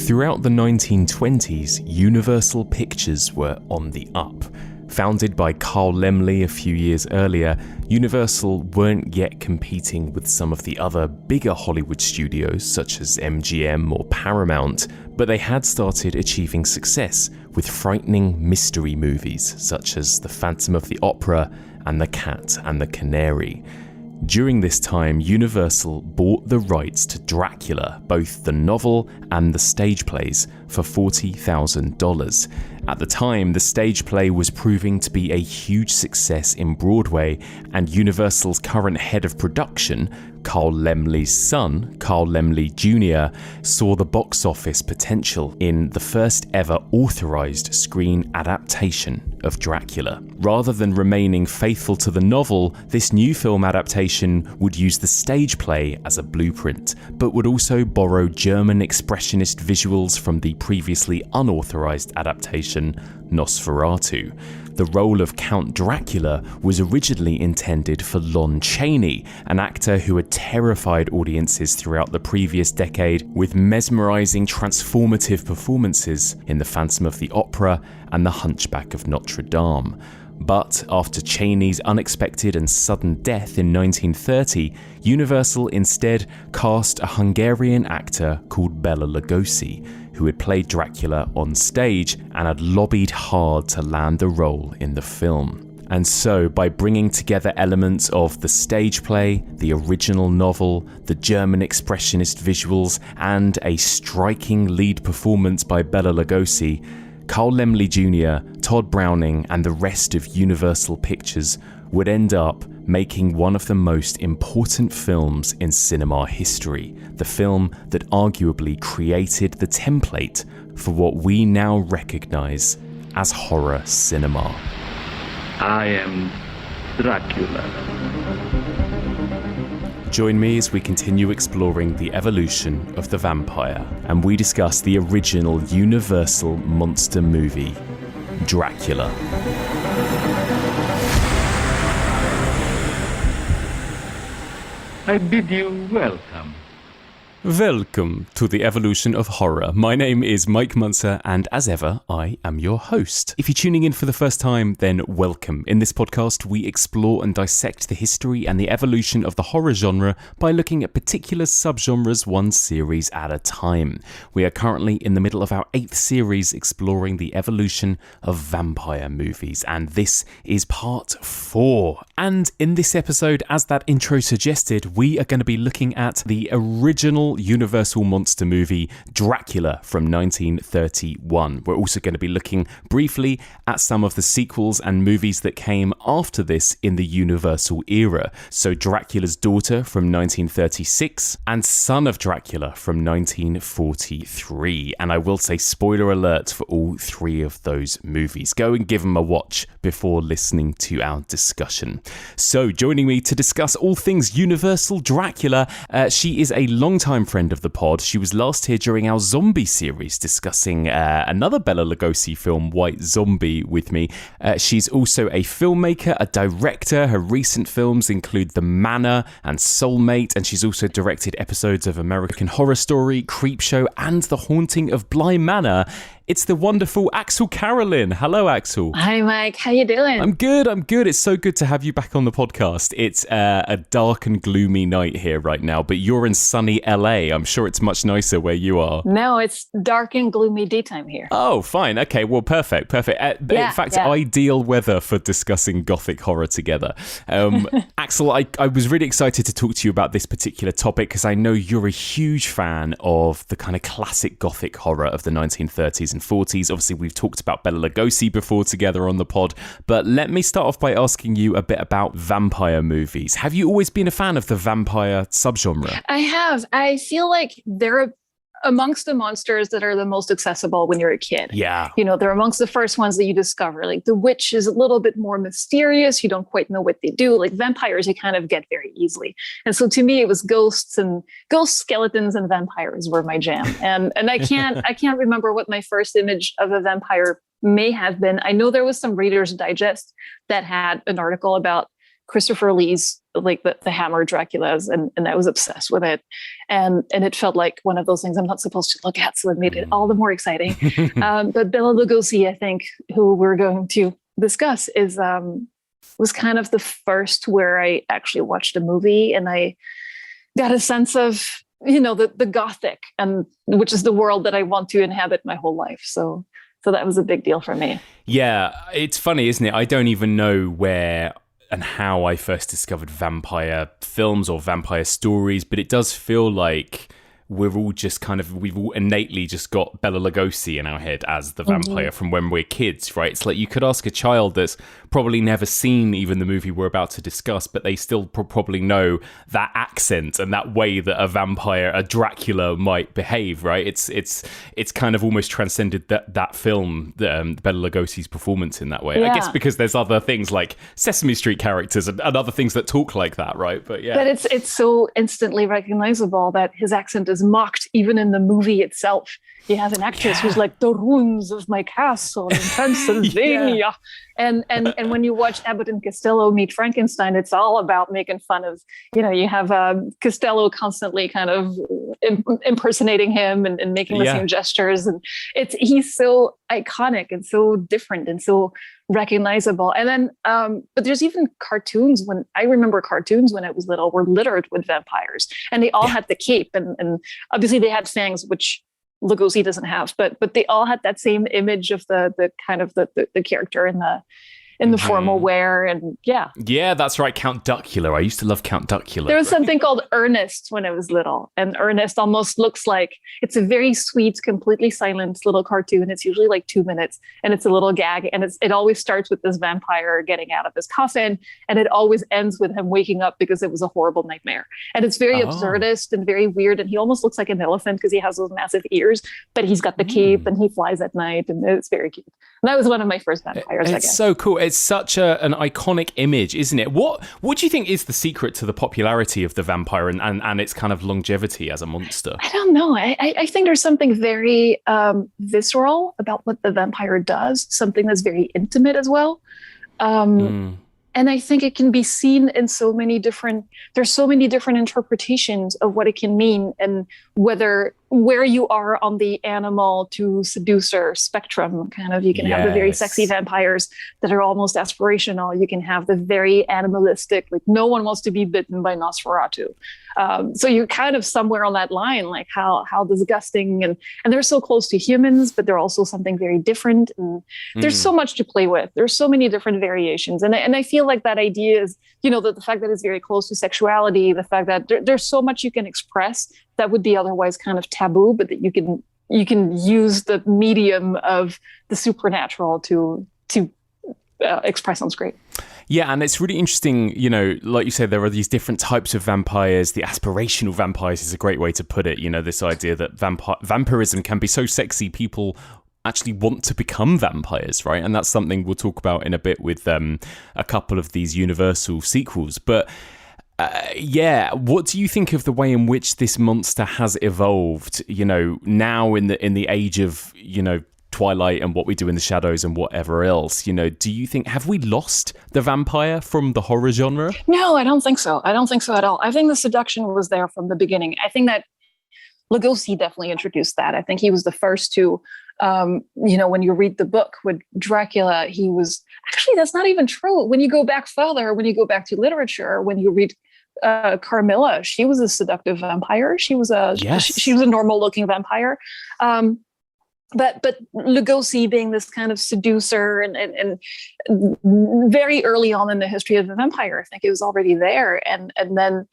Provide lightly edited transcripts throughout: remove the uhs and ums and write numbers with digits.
Throughout the 1920s, Universal Pictures were on the up. Founded by Carl Laemmle a few years earlier, Universal weren't yet competing with some of the other bigger Hollywood studios such as MGM or Paramount, but they had started achieving success with frightening mystery movies such as The Phantom of the Opera and The Cat and the Canary. During this time, Universal bought the rights to Dracula, both the novel and the stage plays, for $40,000. At the time, the stage play was proving to be a huge success in Broadway, and Universal's current head of production, Carl Laemmle's son, Carl Laemmle Jr., saw the box office potential in the first ever authorized screen adaptation of Dracula. Rather than remaining faithful to the novel, this new film adaptation would use the stage play as a blueprint, but would also borrow German expressionist visuals from the previously unauthorized adaptation Nosferatu. The role of Count Dracula was originally intended for Lon Chaney, an actor who had terrified audiences throughout the previous decade with mesmerizing transformative performances in The Phantom of the Opera and The Hunchback of Notre Dame. But after Chaney's unexpected and sudden death in 1930, Universal instead cast a Hungarian actor called Bela Lugosi, who had played Dracula on stage and had lobbied hard to land the role in the film. And so, by bringing together elements of the stage play, the original novel, the German expressionist visuals, and a striking lead performance by Bela Lugosi, Carl Laemmle Jr., Todd Browning, and the rest of Universal Pictures would end up making one of the most important films in cinema history, the film that arguably created the template for what we now recognize as horror cinema. I am Dracula. Join me as we continue exploring the evolution of the vampire, and we discuss the original Universal monster movie, Dracula. I bid you welcome. Welcome to the evolution of horror. My name is Mike Munzer, and as ever, I am your host. If you're tuning in for the first time, then welcome. In this podcast, we explore and dissect the history and the evolution of the horror genre by looking at particular subgenres one series at a time. We are currently in the middle of our 8th series exploring the evolution of vampire movies, and this is part 4. And in this episode, as that intro suggested, we are going to be looking at the original Universal monster movie Dracula from 1931. We're also going to be looking briefly at some of the sequels and movies that came after this in the Universal era. So Dracula's Daughter from 1936 and Son of Dracula from 1943. And I will say spoiler alert for all 3 of those movies. Go and give them a watch before listening to our discussion. So joining me to discuss all things Universal Dracula, she is a longtime friend of the pod. She was last here during our zombie series discussing another Bela Lugosi film, White Zombie, with me. She's also a filmmaker, a director. Her recent films include The Manor and Soulmate, and she's also directed episodes of American Horror Story, Creepshow, and The Haunting of Bly Manor. It's the wonderful Axelle Carolyn. Hello, Axelle. Hi, Mike. How you doing? I'm good. It's so good to have you back on the podcast. It's a dark and gloomy night here right now, but you're in sunny LA. I'm sure it's much nicer where you are. No, it's dark and gloomy daytime here. Oh, fine. Okay, well, perfect. In fact, ideal weather for discussing gothic horror together. Axelle, I was really excited to talk to you about this particular topic because I know you're a huge fan of the kind of classic gothic horror of the 1930s and 40s. Obviously, we've talked about Bela Lugosi before together on the pod, but let me start off by asking you a bit about vampire movies. Have you always been a fan of the vampire subgenre? I have. I feel like they're amongst the monsters that are the most accessible when you're a kid. Yeah. You know, they're amongst the first ones that you discover. Like the witch is a little bit more mysterious. You don't quite know what they do. Like vampires, you kind of get very easily. And so to me, it was ghosts, skeletons, and vampires were my jam. And I can't remember what my first image of a vampire may have been. I know there was some Reader's Digest that had an article about Christopher Lee's like the Hammer Draculas, and I was obsessed with it, and it felt like one of those things I'm not supposed to look at, so it made it all the more exciting. But Bela Lugosi, I think, who we're going to discuss, is was kind of the first where I actually watched a movie and I got a sense of, you know, the Gothic, and which is the world that I want to inhabit my whole life. So that was a big deal for me. Yeah, it's funny, isn't it? I don't even know where and how I first discovered vampire films or vampire stories, but it does feel like we've all innately just got Bela Lugosi in our head as the vampire from when we're kids, right? It's like you could ask a child that's probably never seen even the movie we're about to discuss, but they still probably know that accent and that way that a vampire, a Dracula, might behave, right? It's kind of almost transcended that film, Bela Lugosi's performance in that way. Yeah. I guess because there's other things like Sesame Street characters and other things that talk like that, right? But yeah. But it's so instantly recognizable that his accent is mocked even in the movie itself. He has an actress who's like, the ruins of my castle in Pennsylvania. And when you watch Abbot and Costello meet Frankenstein, it's all about making fun of, you know, you have Costello constantly kind of impersonating him and making the same gestures. And he's so iconic and so different and so recognizable. And then, but there's even cartoons. When I remember cartoons when I was little were littered with vampires, and they all had the cape, and obviously they had fangs, which Lugosi doesn't have, but they all had that same image of the kind of the character in the formal wear. And yeah, that's right. Count Duckula. I used to love Count Duckula. There was something called Ernest when I was little, and Ernest almost looks like, it's a very sweet, completely silent little cartoon. It's usually like 2 minutes, and it's a little gag, and it always starts with this vampire getting out of his coffin, and it always ends with him waking up because it was a horrible nightmare. And it's very absurdist and very weird, and he almost looks like an elephant because he has those massive ears, but he's got the cape and he flies at night, and it's very cute. And that was one of my first vampires. It's so cool. It's such an iconic image, isn't it? What do you think is the secret to the popularity of the vampire and its kind of longevity as a monster? I don't know. I think there's something very visceral about what the vampire does, something that's very intimate as well. And I think it can be seen in there's so many different interpretations of what it can mean, and where you are on the animal to seducer spectrum. Kind of, you can have the very sexy vampires that are almost aspirational. You can have the very animalistic, like no one wants to be bitten by Nosferatu. So you're kind of somewhere on that line, like how disgusting, and they're so close to humans, but they're also something very different. And there's so much to play with. There's so many different variations. And I feel like that idea is, you know, the fact that it's very close to sexuality, the fact that there's so much you can express that would be otherwise kind of taboo, but that you can use the medium of the supernatural to express on screen. Yeah, and it's really interesting, you know, like you said, there are these different types of vampires. The aspirational vampires is a great way to put it. You know, this idea that vampirism can be so sexy, people actually want to become vampires, right? And that's something we'll talk about in a bit with a couple of these Universal sequels. But what do you think of the way in which this monster has evolved, you know, now in the age of, you know, Twilight and What We Do in the Shadows and whatever else? You know, do you think, have we lost the vampire from the horror genre? No, I don't think so. I don't think so at all. I think the seduction was there from the beginning. I think that Lugosi definitely introduced that. I think he was the first to, you know, when you read the book with Dracula, he was actually, that's not even true. When you go back further, when you go back to literature, when you read Carmilla, she was a seductive vampire. She was she was a normal looking vampire. But Lugosi being this kind of seducer and very early on in the history of the vampire, I think it was already there. And then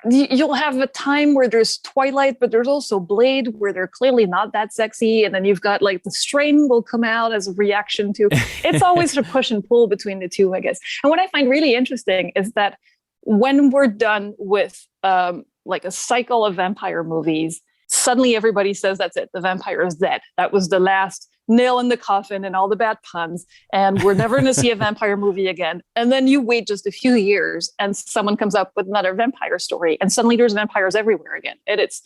you'll have a time where there's Twilight, but there's also Blade, where they're clearly not that sexy. And then you've got like the Strain will come out as a reaction to, it's always a push and pull between the two, I guess. And what I find really interesting is that when we're done with like a cycle of vampire movies, suddenly everybody says, that's it, the vampire is dead. That was the last nail in the coffin and all the bad puns, and we're never going to see a vampire movie again. And then you wait just a few years and someone comes up with another vampire story, and suddenly there's vampires everywhere again. And it's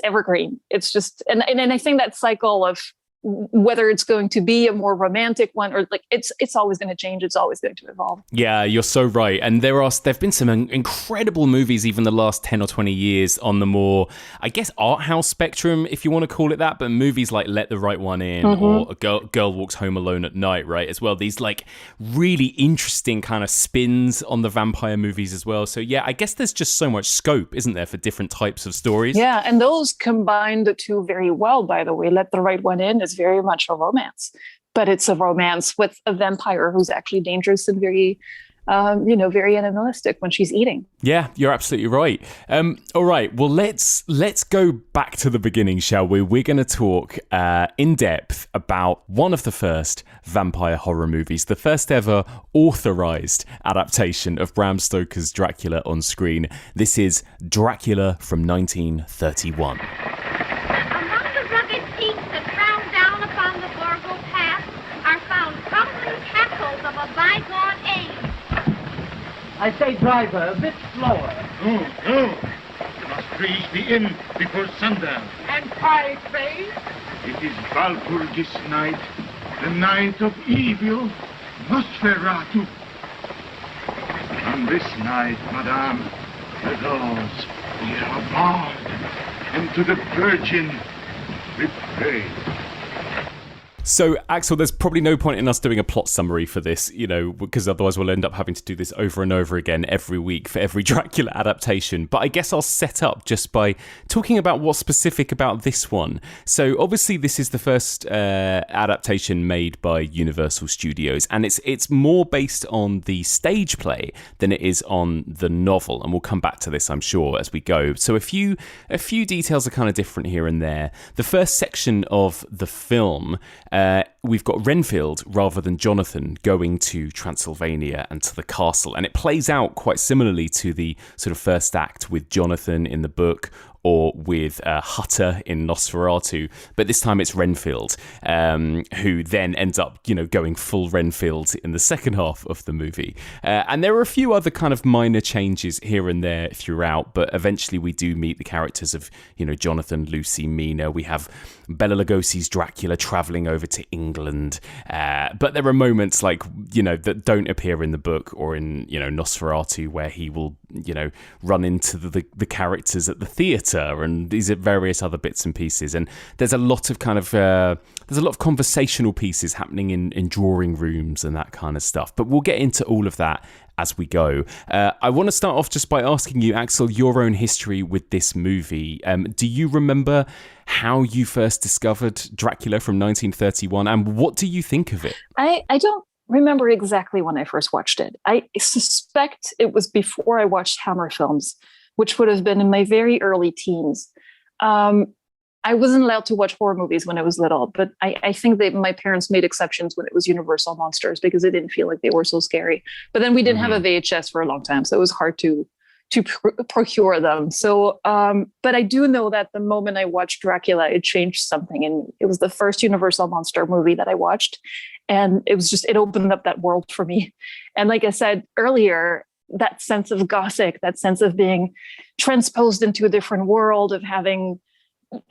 evergreen. It's just, and I think that cycle of whether it's going to be a more romantic one or like it's always going to change. It's always going to evolve. Yeah, you're so right. And there've been some incredible movies even the last 10 or 20 years on the more, I guess, art house spectrum, if you want to call it that. But movies like Let the Right One In or A Girl Walks Home Alone at Night, right, as well. These like really interesting kind of spins on the vampire movies as well. So yeah, I guess there's just so much scope, isn't there, for different types of stories? Yeah, and those combine the two very well, by the way. Let the Right One In is very much a romance, but it's a romance with a vampire who's actually dangerous and very, very animalistic when she's eating. Yeah, you're absolutely right. All right, well, let's go back to the beginning, shall we? We're going to talk in depth about one of the first vampire horror movies, the first ever authorized adaptation of Bram Stoker's Dracula on screen. This is Dracula from 1931. I say, driver, a bit slower. No. You must reach the inn before sundown. And pie face? It is Valpurgis night, the night of evil, Nosferatu. On this night, madame, the laws we are barred, and to the Virgin we pray. So, Axelle, there's probably no point in us doing a plot summary for this, because otherwise we'll end up having to do this over and over again every week for every Dracula adaptation. But I guess I'll set up just by talking about what's specific about this one. So, obviously, this is the first adaptation made by Universal Studios, and it's more based on the stage play than it is on the novel. And we'll come back to this, I'm sure, as we go. So, a few details are kind of different here and there. The first section of the film, we've got Renfield rather than Jonathan going to Transylvania and to the castle. And it plays out quite similarly to the sort of first act with Jonathan in the book or with Hutter in Nosferatu. But this time it's Renfield, who then ends up, going full Renfield in the second half of the movie. And there are a few other kind of minor changes here and there throughout, but eventually we do meet the characters of, Jonathan, Lucy, Mina. We have Bela Lugosi's Dracula traveling over to England. But there are moments like, that don't appear in the book or in, Nosferatu, where he will, run into the characters at the theatre, and these are various other bits and pieces. And there's a lot of conversational pieces happening in drawing rooms and that kind of stuff. But we'll get into all of that as we go. I want to start off just by asking you, Axelle, your own history with this movie. Do you remember how you first discovered Dracula from 1931, and what do you think of it? I don't remember exactly when I first watched it. I suspect it was before I watched Hammer films, which would have been in my very early teens. I wasn't allowed to watch horror movies when I was little, but I think that my parents made exceptions when it was Universal Monsters because they didn't feel like they were so scary. But then we didn't have a VHS for a long time, so it was hard to procure them. So, but I do know that the moment I watched Dracula, it changed something. And it was the first Universal Monster movie that I watched. And it opened up that world for me. And like I said earlier, that sense of Gothic, that sense of being transposed into a different world, of having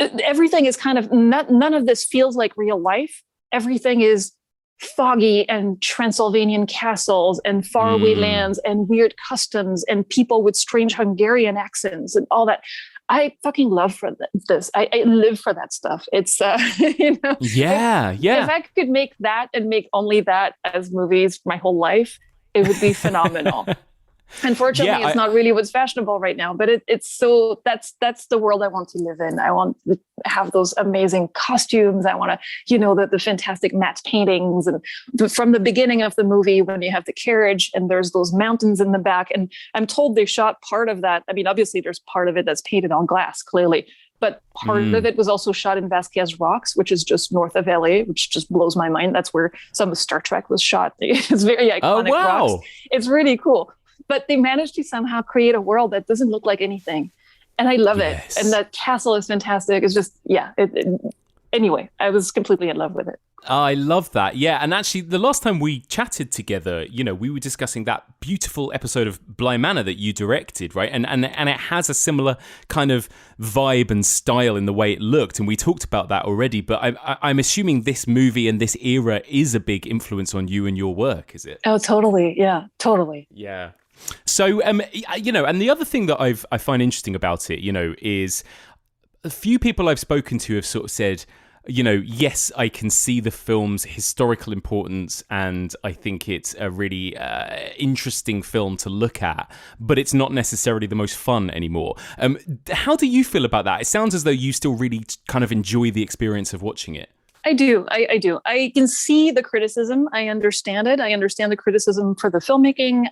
everything is kind of, none of this feels like real life. Everything is foggy and Transylvanian castles and faraway lands and weird customs and people with strange Hungarian accents and all that. I fucking love for this. I live for that stuff. It's, Yeah. If I could make that and make only that as movies my whole life, it would be phenomenal. Unfortunately, it's not really what's fashionable right now, but it's so that's the world I want to live in. I want to have those amazing costumes. I want to, the fantastic matte paintings, and from the beginning of the movie when you have the carriage and there's those mountains in the back. And I'm told they shot part of that. I mean, obviously there's part of it that's painted on glass, clearly, but part of it was also shot in Vasquez Rocks, which is just north of LA, which just blows my mind. That's where some of Star Trek was shot. It's very iconic rocks. It's really cool. But they managed to somehow create a world that doesn't look like anything. And I love it. And that castle is fantastic. It's just, anyway, I was completely in love with it. I love that. Yeah. And actually, the last time we chatted together, we were discussing that beautiful episode of Bly Manor that you directed, right? And it has a similar kind of vibe and style in the way it looked. And we talked about that already. But I'm assuming this movie and this era is a big influence on you and your work, is it? Oh, totally. Yeah, totally. Yeah. So, and the other thing that I find interesting about it, is a few people I've spoken to have sort of said, yes, I can see the film's historical importance, and I think it's a really interesting film to look at, but it's not necessarily the most fun anymore. How do you feel about that? It sounds as though you still really kind of enjoy the experience of watching it. I do. I do. I can see the criticism. I understand it. I understand the criticism for the filmmaking.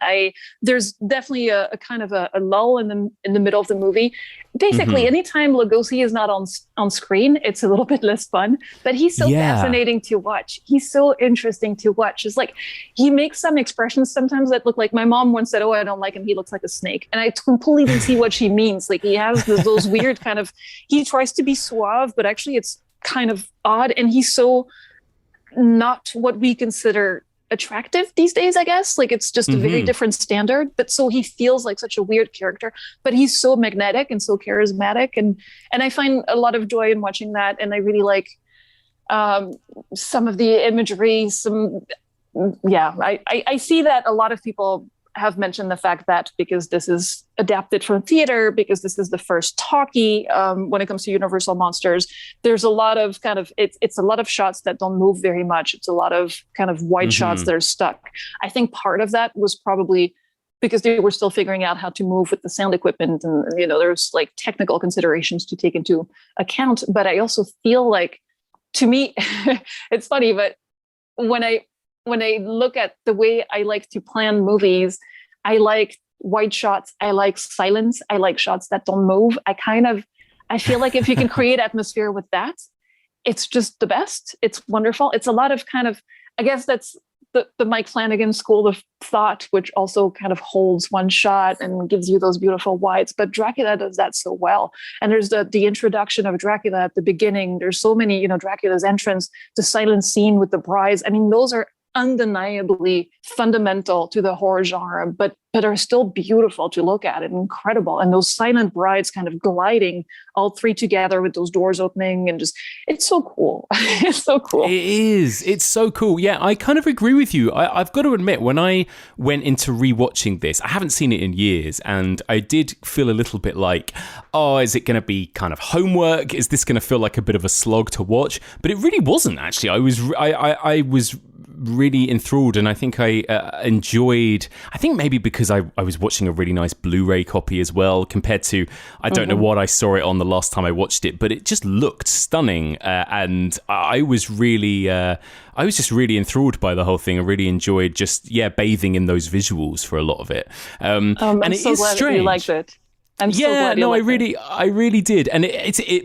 There's definitely a kind of a lull in the middle of the movie. Basically, anytime Lugosi is not on screen, it's a little bit less fun. But he's so fascinating to watch. He's so interesting to watch. It's like he makes some expressions sometimes that look like, my mom once said, "Oh, I don't like him. He looks like a snake." And I completely see what she means. Like he has those weird kind of. He tries to be suave, but actually it's kind of odd, and he's so not what we consider attractive these days, I guess. Like it's just a very different standard, but so he feels like such a weird character, but he's so magnetic and so charismatic, and I find a lot of joy in watching that. And I really like some of the imagery. I see that a lot of people have mentioned the fact that because this is adapted from theater, because this is the first talkie when it comes to Universal Monsters, there's a lot of kind of, it's a lot of shots that don't move very much. It's a lot of kind of wide shots that are stuck. I think part of that was probably because they were still figuring out how to move with the sound equipment, and there's like technical considerations to take into account. But I also feel like, to me, it's funny, but when I look at the way I like to plan movies, I like wide shots. I like silence. I like shots that don't move. I feel like if you can create atmosphere with that, it's just the best. It's wonderful. It's a lot of kind of, I guess that's the Mike Flanagan school of thought, which also kind of holds one shot and gives you those beautiful wides. But Dracula does that so well. And there's the introduction of Dracula at the beginning. There's so many, Dracula's entrance, the silent scene with the brides. I mean, those are undeniably fundamental to the horror genre, but are still beautiful to look at and incredible. And those silent brides kind of gliding all three together with those doors opening, and just, it's so cool. It's so cool. It is. It's so cool. Yeah, I kind of agree with you. I've got to admit, when I went into rewatching this, I haven't seen it in years, and I did feel a little bit like, oh, is it going to be kind of homework? Is this going to feel like a bit of a slog to watch? But it really wasn't, actually. I was really enthralled, and I think I enjoyed, I think maybe because I was watching a really nice Blu-ray copy as well, compared to, I don't know what I saw it on the last time I watched it, but it just looked stunning, and I was just really enthralled by the whole thing. I really enjoyed just bathing in those visuals for a lot of it, and I'm it so is glad strange. That you liked it. I'm so glad you liked it. I really did, and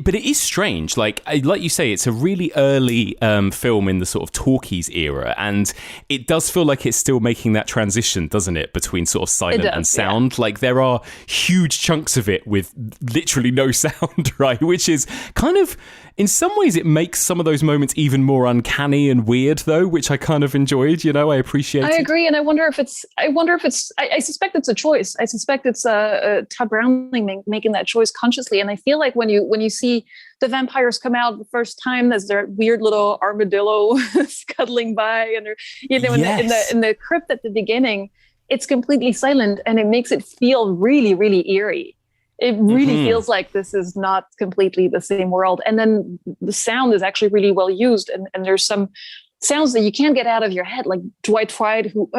but it is strange. Like you say, it's a really early film in the sort of talkies era, and it does feel like it's still making that transition, doesn't it, between sort of silent and sound? Yeah. Like there are huge chunks of it with literally no sound, right? Which is kind of, in some ways, it makes some of those moments even more uncanny and weird, though, which I kind of enjoyed. I appreciate. I agree, and I wonder if it's. I suspect it's a choice. I suspect it's Todd Browning making that choice consciously. And I feel like when you see the vampires come out the first time, as their weird little armadillo scuttling by, and in the crypt at the beginning, it's completely silent, and it makes it feel really, really eerie. It really feels like this is not completely the same world. And then the sound is actually really well used. And there's some sounds that you can't get out of your head, like Dwight Frye, who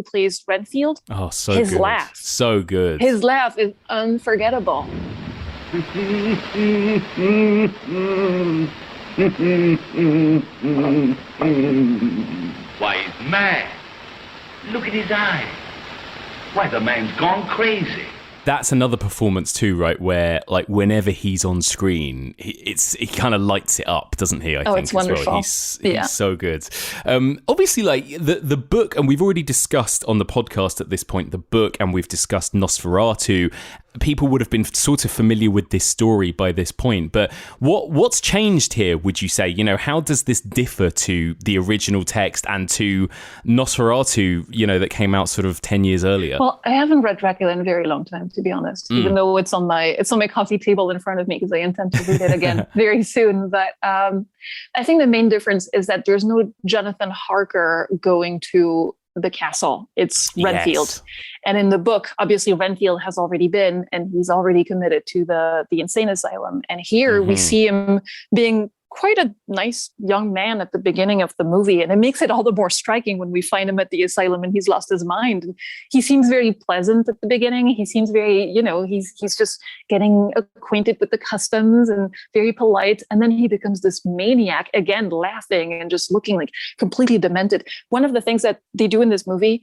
plays Renfield. Oh, so his good. Laugh. So good. His laugh is unforgettable. Why, he's mad. Look at his eyes. Why, the man's gone crazy. That's another performance too, right? Where like whenever he's on screen, he kind of lights it up, doesn't he? I think it's wonderful. Well. He's so good. Obviously, like the book, and we've already discussed on the podcast at this point the book, and we've discussed Nosferatu. people would have been sort of familiar with this story by this point. But what's changed here, would you say? You know, how does this differ to the original text and to Nosferatu, you know, that came out sort of 10 years earlier? Well, I haven't read Dracula in a very long time, to be honest, even though it's on my coffee table in front of me, because I intend to read it again very soon. But I think the main difference is that there's no Jonathan Harker going to the castle. It's Renfield. Yes. And in the book, obviously Renfield has already been, and he's already committed to the insane asylum. And here we see him being quite a nice young man at the beginning of the movie. And it makes it all the more striking when we find him at the asylum and he's lost his mind. He seems very pleasant at the beginning. He seems very, you know, he's just getting acquainted with the customs and very polite. And then he becomes this maniac, again, laughing and just looking like completely demented. One of the things that they do in this movie,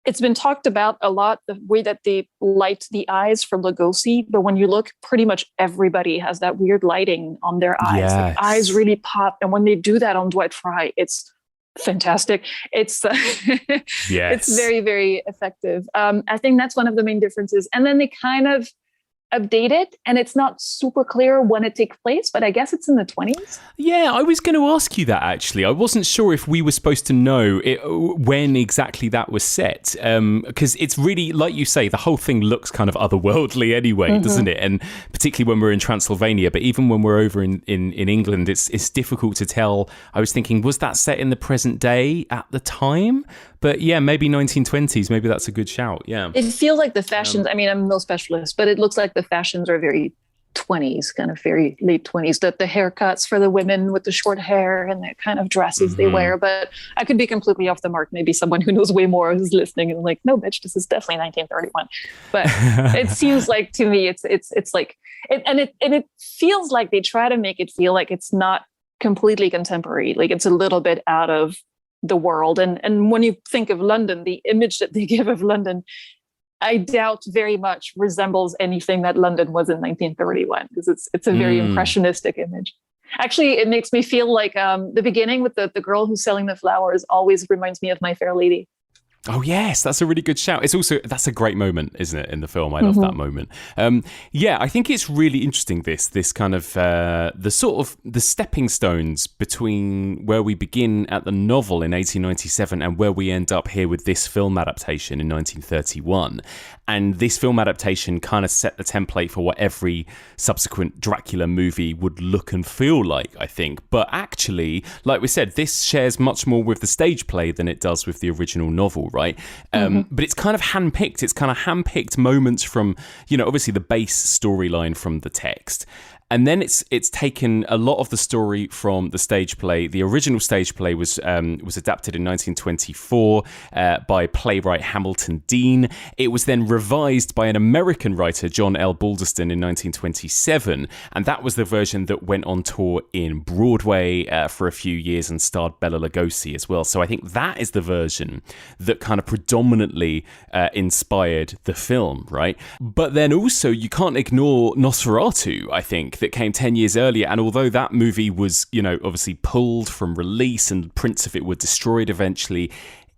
it's been talked about a lot, the way that they light the eyes for Lugosi. But when you look, pretty much everybody has that weird lighting on their eyes. Yes. Like, eyes really pop. And when they do that on Dwight Fry, it's fantastic. It's it's very, very effective. I think that's one of the main differences. And then they kind of update it, and it's not super clear when it takes place, but I guess it's in the 20s. Yeah, I was going to ask you that, actually. I wasn't sure if we were supposed to know when exactly that was set, because it's really, like you say, the whole thing looks kind of otherworldly anyway, doesn't it? And particularly when we're in Transylvania, but even when we're over in England, it's difficult to tell. I was thinking, was that set in the present day at the time? But yeah, maybe 1920s, maybe that's a good shout, yeah. It feels like the fashions, I mean, I'm no specialist, but it looks like the fashions are very 20s, kind of very late 20s, the haircuts for the women with the short hair and the kind of dresses they wear. But I could be completely off the mark. Maybe someone who knows way more is listening and like, no, bitch, this is definitely 1931. But it seems like, to me, it's like, it feels like they try to make it feel like it's not completely contemporary. Like it's a little bit out of the world. And when you think of London, the image that they give of London, I doubt very much resembles anything that London was in 1931, because it's a very impressionistic image. Actually, it makes me feel like the beginning with the girl who's selling the flowers always reminds me of My Fair Lady. Oh yes, that's a really good shout. It's also, that's a great moment, isn't it, in the film? I love that moment. Yeah, I think it's really interesting, this kind of the sort of the stepping stones between where we begin at the novel in 1897 and where we end up here with this film adaptation in 1931. And this film adaptation kind of set the template for what every subsequent Dracula movie would look and feel like, I think. But actually, like we said, this shares much more with the stage play than it does with the original novel, right? But it's kind of handpicked. It's kind of handpicked moments from, you know, obviously the base storyline from the text. And then it's taken a lot of the story from the stage play. The original stage play was adapted in 1924 by playwright Hamilton Dean. It was then revised by an American writer, John L. Balderston, in 1927, and that was the version that went on tour in Broadway for a few years and starred Bela Lugosi as well. So I think that is the version that kind of predominantly inspired the film, right? But then also you can't ignore Nosferatu, I think, that came 10 years earlier. And although that movie was, you know, obviously pulled from release and prints of it were destroyed eventually,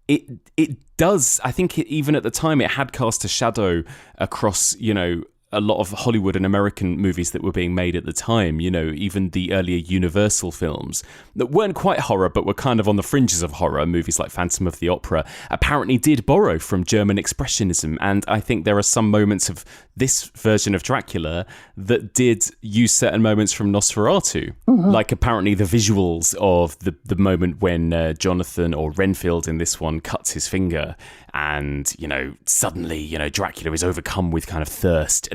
it does, I think even at the time, it had cast a shadow across, you know, a lot of Hollywood and American movies that were being made at the time, you know, even the earlier Universal films that weren't quite horror, but were kind of on the fringes of horror. Movies like Phantom of the Opera apparently did borrow from German Expressionism. And I think there are some moments of this version of Dracula that did use certain moments from Nosferatu, like apparently the visuals of the moment when Jonathan, or Renfield in this one, cuts his finger. And, you know, suddenly, you know, Dracula is overcome with kind of thirst.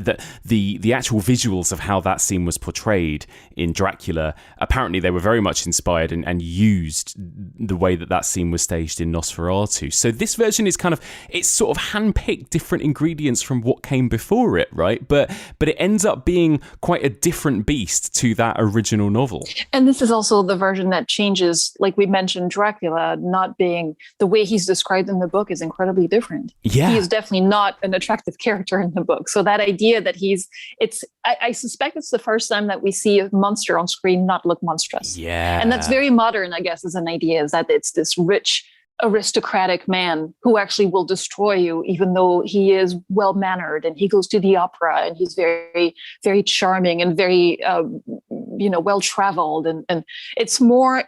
The actual visuals of how that scene was portrayed in Dracula, apparently they were very much inspired and used the way that scene was staged in Nosferatu. So this version is kind of, it's sort of handpicked different ingredients from what came before it, right? But it ends up being quite a different beast to that original novel. And this is also the version that changes, like we mentioned, Dracula not being the way he's described in the book is incredibly different. Yeah. He is definitely not an attractive character in the book. So that idea that I suspect it's the first time that we see a monster on screen not look monstrous. Yeah. And that's very modern, I guess, as an idea, is that it's this rich, aristocratic man who actually will destroy you, even though he is well mannered and he goes to the opera and he's very, very charming and very, well traveled. And it's more,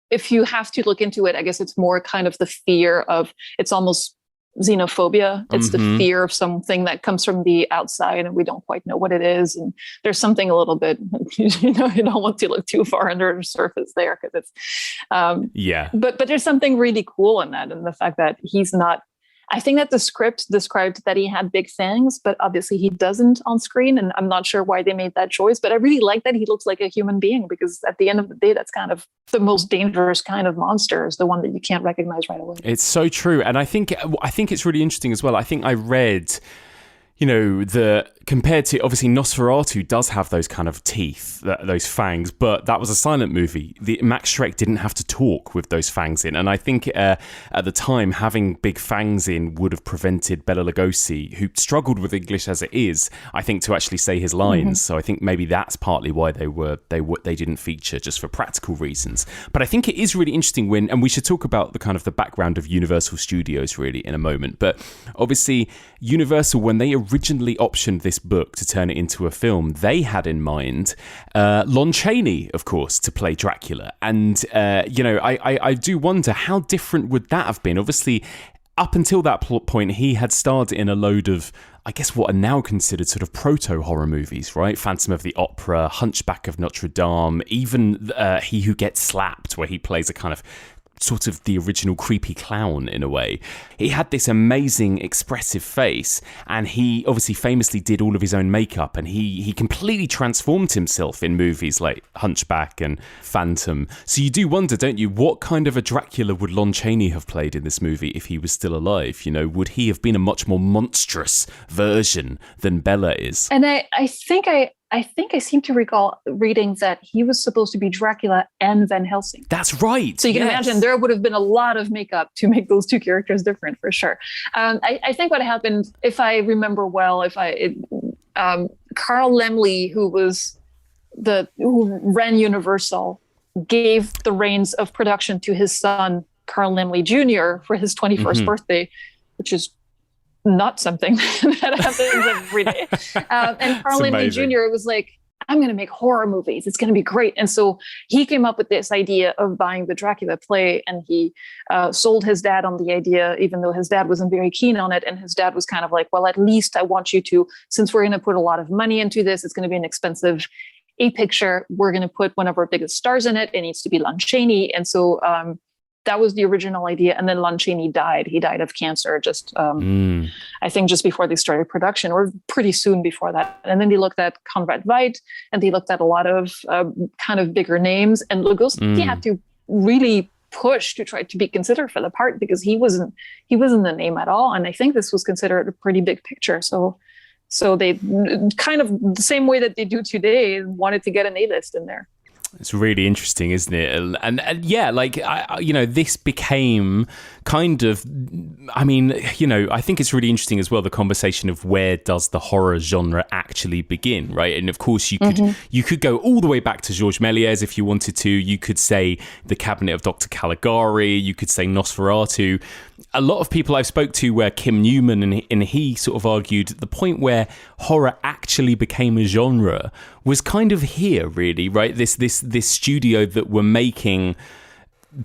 if you have to look into it, I guess it's more kind of the fear of, it's almost xenophobia. It's the fear of something that comes from the outside and we don't quite know what it is. And there's something a little bit, you don't want to look too far under the surface there because it's, but there's something really cool in that. And the fact that he's not, I think that the script described that he had big fangs, but obviously he doesn't on screen. And I'm not sure why they made that choice, but I really like that he looks like a human being, because at the end of the day, that's kind of the most dangerous kind of monster, is the one that you can't recognize right away. It's so true. And I think it's really interesting as well. I think I read, compared to, obviously Nosferatu does have those kind of teeth, those fangs, but that was a silent movie. Max Schreck didn't have to talk with those fangs in. And I think at the time, having big fangs in would have prevented Bela Lugosi, who struggled with English as it is, I think, to actually say his lines. So I think maybe that's partly why they didn't feature, just for practical reasons. But I think it is really interesting and we should talk about the kind of the background of Universal Studios really in a moment. But obviously Universal, when they originally optioned this book to turn it into a film, they had in mind Lon Chaney, of course, to play Dracula. And, I do wonder, how different would that have been? Obviously, up until that point, he had starred in a load of, I guess, what are now considered sort of proto-horror movies, right? Phantom of the Opera, Hunchback of Notre Dame, even He Who Gets Slapped, where he plays a kind of sort of the original creepy clown in a way. He had this amazing expressive face, and he obviously famously did all of his own makeup, and he completely transformed himself in movies like Hunchback and Phantom. So you do wonder, don't you, what kind of a Dracula would Lon Chaney have played in this movie if he was still alive? Would he have been a much more monstrous version than Bela is? And I think I seem to recall reading that he was supposed to be Dracula and Van Helsing. That's right. So you can imagine there would have been a lot of makeup to make those two characters different, for sure. I think what happened, if I remember well, Carl Laemmle, who ran Universal, gave the reins of production to his son, Carl Laemmle Jr., for his 21st birthday, which is not something that happens every day. And Carl Laemmle Jr. was like, I'm going to make horror movies. It's going to be great. And so he came up with this idea of buying the Dracula play, and he sold his dad on the idea, even though his dad wasn't very keen on it. And his dad was kind of like, well, at least I want you to, since we're going to put a lot of money into this, it's going to be an expensive picture. We're going to put one of our biggest stars in it. It needs to be Lon Chaney. And so that was the original idea. And then Lon Chaney died. He died of cancer I think just before they started production, or pretty soon before that. And then they looked at Conrad Veidt, and they looked at a lot of kind of bigger names. And Lugosi had to really push to try to be considered for the part, because he wasn't the name at all. And I think this was considered a pretty big picture. So they kind of the same way that they do today wanted to get an A-list in there. It's really interesting, isn't it? And yeah, this became kind of, I think it's really interesting as well, the conversation of where does the horror genre actually begin, right? And of course, you could go all the way back to Georges Méliès if you wanted to. You could say The Cabinet of Dr. Caligari. You could say Nosferatu. A lot of people I've spoke to were Kim Newman, and he sort of argued the point where horror actually became a genre was kind of here, really, right? This studio that were making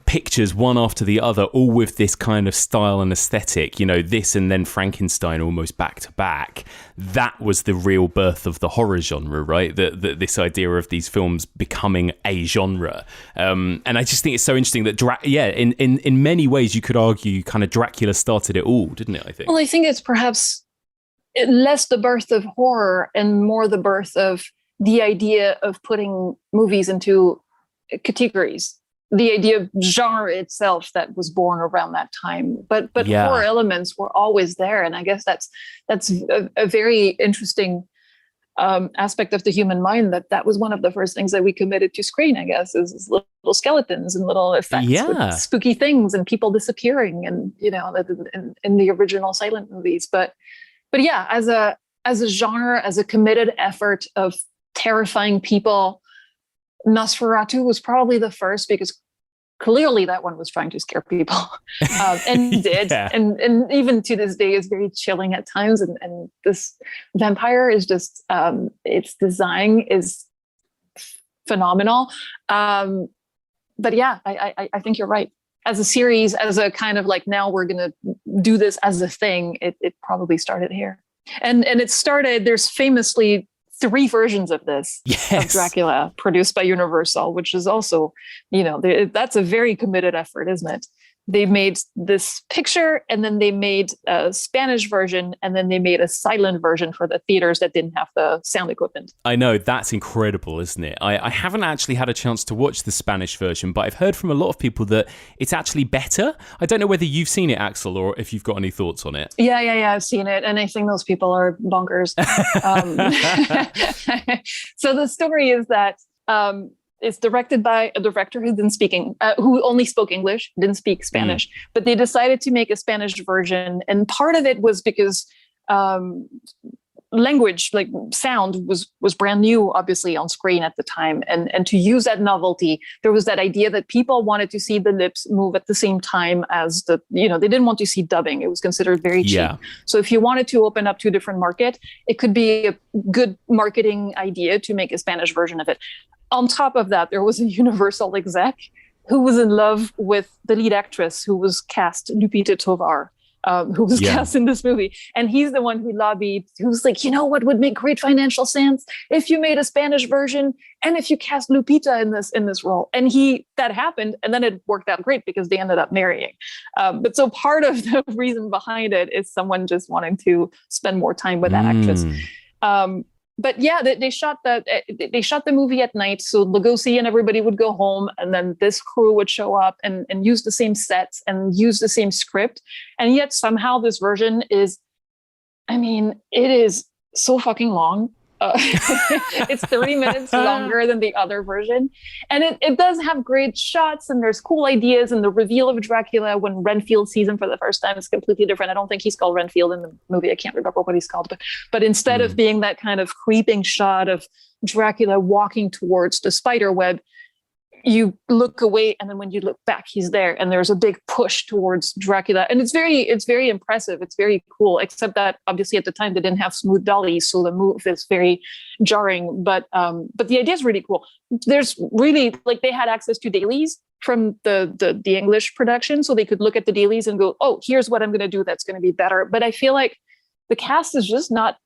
pictures one after the other, all with this kind of style and aesthetic, this and then Frankenstein almost back to back. That was the real birth of the horror genre, right? This idea of these films becoming a genre. And I just think it's so interesting that, in many ways, you could argue kind of Dracula started it all, didn't it, I think? Well, I think it's perhaps less the birth of horror and more the birth of the idea of putting movies into categories. The idea of genre itself that was born around that time, but horror elements were always there, and I guess that's a very interesting aspect of the human mind. That was one of the first things that we committed to screen, I guess, is little skeletons and little effects with spooky things and people disappearing, and in the original silent movies. But yeah, as a genre, as a committed effort of terrifying people, Nosferatu was probably the first, because clearly that one was trying to scare people, and did. Yeah. And even to this day is very chilling at times. And this vampire is just, its design is phenomenal. But yeah, I think you're right. As a series, as a kind of like, now we're going to do this as a thing, it probably started here. And it started, there's famously 3 versions of this, Yes. of Dracula, produced by Universal, which is also, that's a very committed effort, isn't it? They made this picture, and then they made a Spanish version, and then they made a silent version for the theaters that didn't have the sound equipment. I know, that's incredible, isn't it? I haven't actually had a chance to watch the Spanish version, but I've heard from a lot of people that it's actually better. I don't know whether you've seen it, Axelle, or if you've got any thoughts on it. Yeah, I've seen it, and I think those people are bonkers. So the story is that it's directed by a director who only spoke English, didn't speak Spanish, but they decided to make a Spanish version. And part of it was because language, like sound, was brand new, obviously, on screen at the time. And to use that novelty, there was that idea that people wanted to see the lips move at the same time as they didn't want to see dubbing. It was considered very cheap. Yeah. So if you wanted to open up to a different market, it could be a good marketing idea to make a Spanish version of it. On top of that, there was a Universal exec who was in love with the lead actress who was cast, Lupita Tovar, who was cast in this movie. And he's the one who lobbied, who's like, what would make great financial sense if you made a Spanish version and if you cast Lupita in this role. And that happened, and then it worked out great because they ended up marrying. But so part of the reason behind it is someone just wanting to spend more time with that actress. But yeah, they shot the movie at night, so Lugosi and everybody would go home, and then this crew would show up and use the same sets and use the same script. And yet somehow this version is, it is so fucking long. It's 30 minutes longer than the other version. And it does have great shots, and there's cool ideas, and the reveal of Dracula when Renfield sees him for the first time is completely different. I don't think he's called Renfield in the movie. I can't remember what he's called, but instead of being that kind of creeping shot of Dracula walking towards the spider web, you look away, and then when you look back, he's there, and there's a big push towards Dracula, and it's very impressive. It's very cool, except that obviously at the time they didn't have smooth dollies, so the move is very jarring. But the idea is really cool. There's really, like, they had access to dailies from the English production, so they could look at the dailies and go, oh, here's what I'm going to do that's going to be better. But I feel like the cast is just not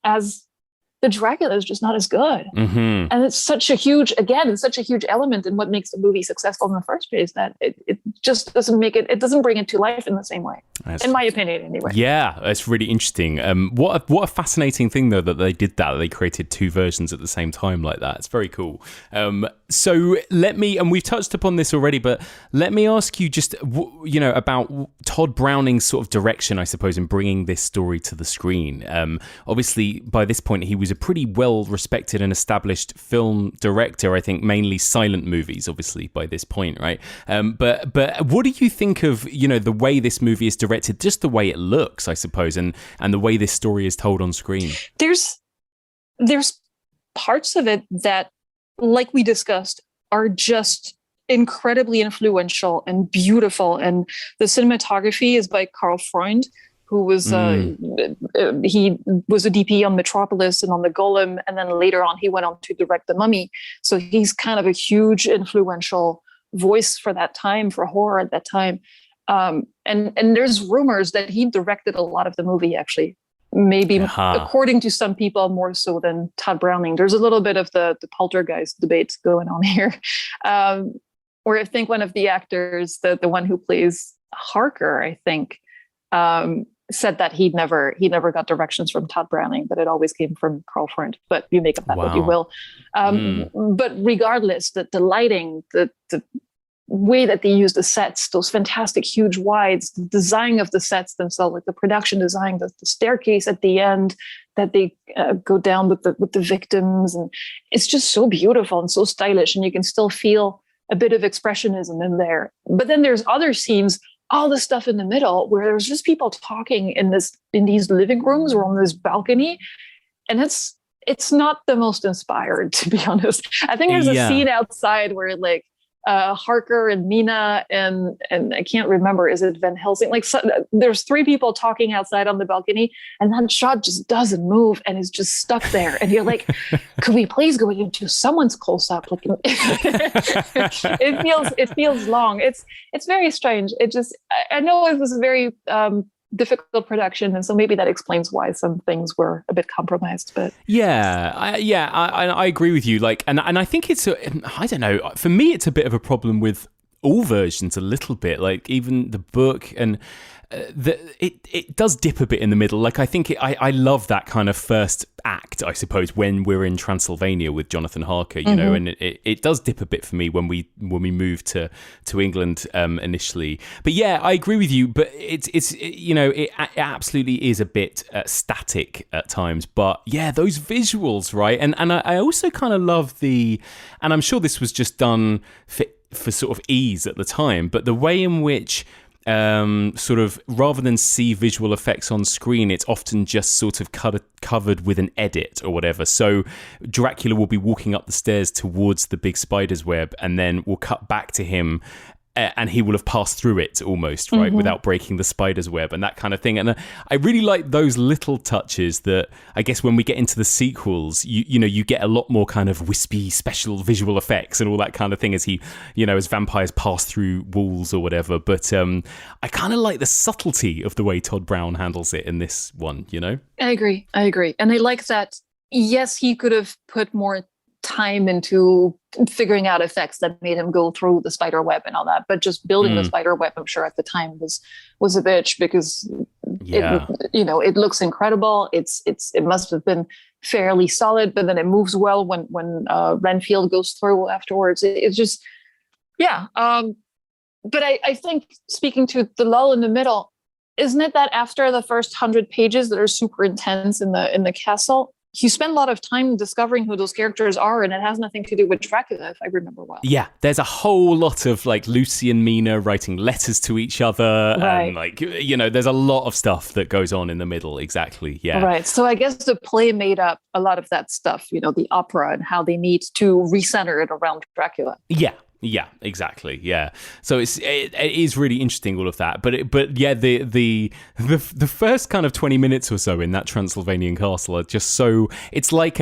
as the Dracula is just not as good. Mm-hmm. And it's such a huge element in what makes the movie successful in the first place, that it just doesn't bring it to life in the same way. In my opinion, anyway. Yeah, it's really interesting. What a fascinating thing, though, that they did that. They created 2 versions at the same time like that. It's very cool. So and we've touched upon this already, but let me ask you just, about Todd Browning's sort of direction, I suppose, in bringing this story to the screen. Obviously, by this point, he was a pretty well-respected and established film director, I think mainly silent movies, obviously, by this point, right? But what do you think of, the way this movie is directed, just the way it looks, I suppose, and the way this story is told on screen? There's parts of it that, like we discussed, are just incredibly influential and beautiful. And the cinematography is by Karl Freund, who was he was a DP on Metropolis and on The Golem, and then later on he went on to direct The Mummy. So he's kind of a huge influential voice for that time, for horror at that time. And there's rumors that he directed a lot of the movie, actually. Maybe, according to some people, more so than Todd Browning. There's a little bit of the poltergeist debate going on here. Where I think one of the actors, the one who plays Harker, I think, said that he never got directions from Todd Browning, but it always came from Karl Freund. But you make of that what you will. But regardless, the lighting, the way that they use the sets, those fantastic huge wides, the design of the sets themselves, like the production design, the staircase at the end that they go down with the victims, and it's just so beautiful and so stylish, and you can still feel a bit of expressionism in there. But then there's other scenes, all the stuff in the middle, where there's just people talking in these living rooms or on this balcony, and it's not the most inspired, to be honest. I think there's a scene outside where, like, Harker and Mina and I can't remember, is it Van Helsing? Like, so, there's three people talking outside on the balcony, and that shot just doesn't move and is just stuck there. And you're like, could we please go into someone's close up? Like, it feels long. It's very strange. I know it was a very difficult production, and so maybe that explains why some things were a bit compromised. But I agree with you. Like, and I think it's I don't know. For me, it's a bit of a problem with all versions a little bit. Like even the book and. It does dip a bit in the middle. Like I think I love that kind of first act, I suppose, when we're in Transylvania with Jonathan Harker, you know, and it does dip a bit for me when we move to England initially. But yeah, I agree with you. But it's you know, it absolutely is a bit static at times. But yeah, those visuals, right? And I also kind of love and I'm sure this was just done for sort of ease at the time, but the way in which sort of rather than see visual effects on screen, it's often just sort of covered with an edit or whatever. So Dracula will be walking up the stairs towards the big spider's web, and then we'll cut back to him and he will have passed through it almost, right, without breaking the spider's web and that kind of thing. And I really like those little touches that I guess when we get into the sequels, you know, you get a lot more kind of wispy special visual effects and all that kind of thing as he, you know, as vampires pass through walls or whatever. But I kind of like the subtlety of the way Todd Brown handles it in this one, you know? I agree. And I like that. Yes, he could have put more time into figuring out effects that made him go through the spider web and all that, but just building the spider web, I'm sure at the time was a bitch, because it looks incredible. It must have been fairly solid, but then it moves well when Renfield goes through afterwards. It's just but I think, speaking to the lull in the middle, isn't it that after the first 100 pages that are super intense in the castle, you spend a lot of time discovering who those characters are, and it has nothing to do with Dracula, if I remember well. Yeah, there's a whole lot of like Lucy and Mina writing letters to each other, and like, you know, there's a lot of stuff that goes on in the middle. Exactly, yeah. Right. So I guess the play made up a lot of that stuff, you know, the opera and how they need to recenter it around Dracula. Yeah, exactly. Yeah, so it is really interesting, all of that. But yeah, the first kind of 20 minutes or so in that Transylvanian castle are just so. It's like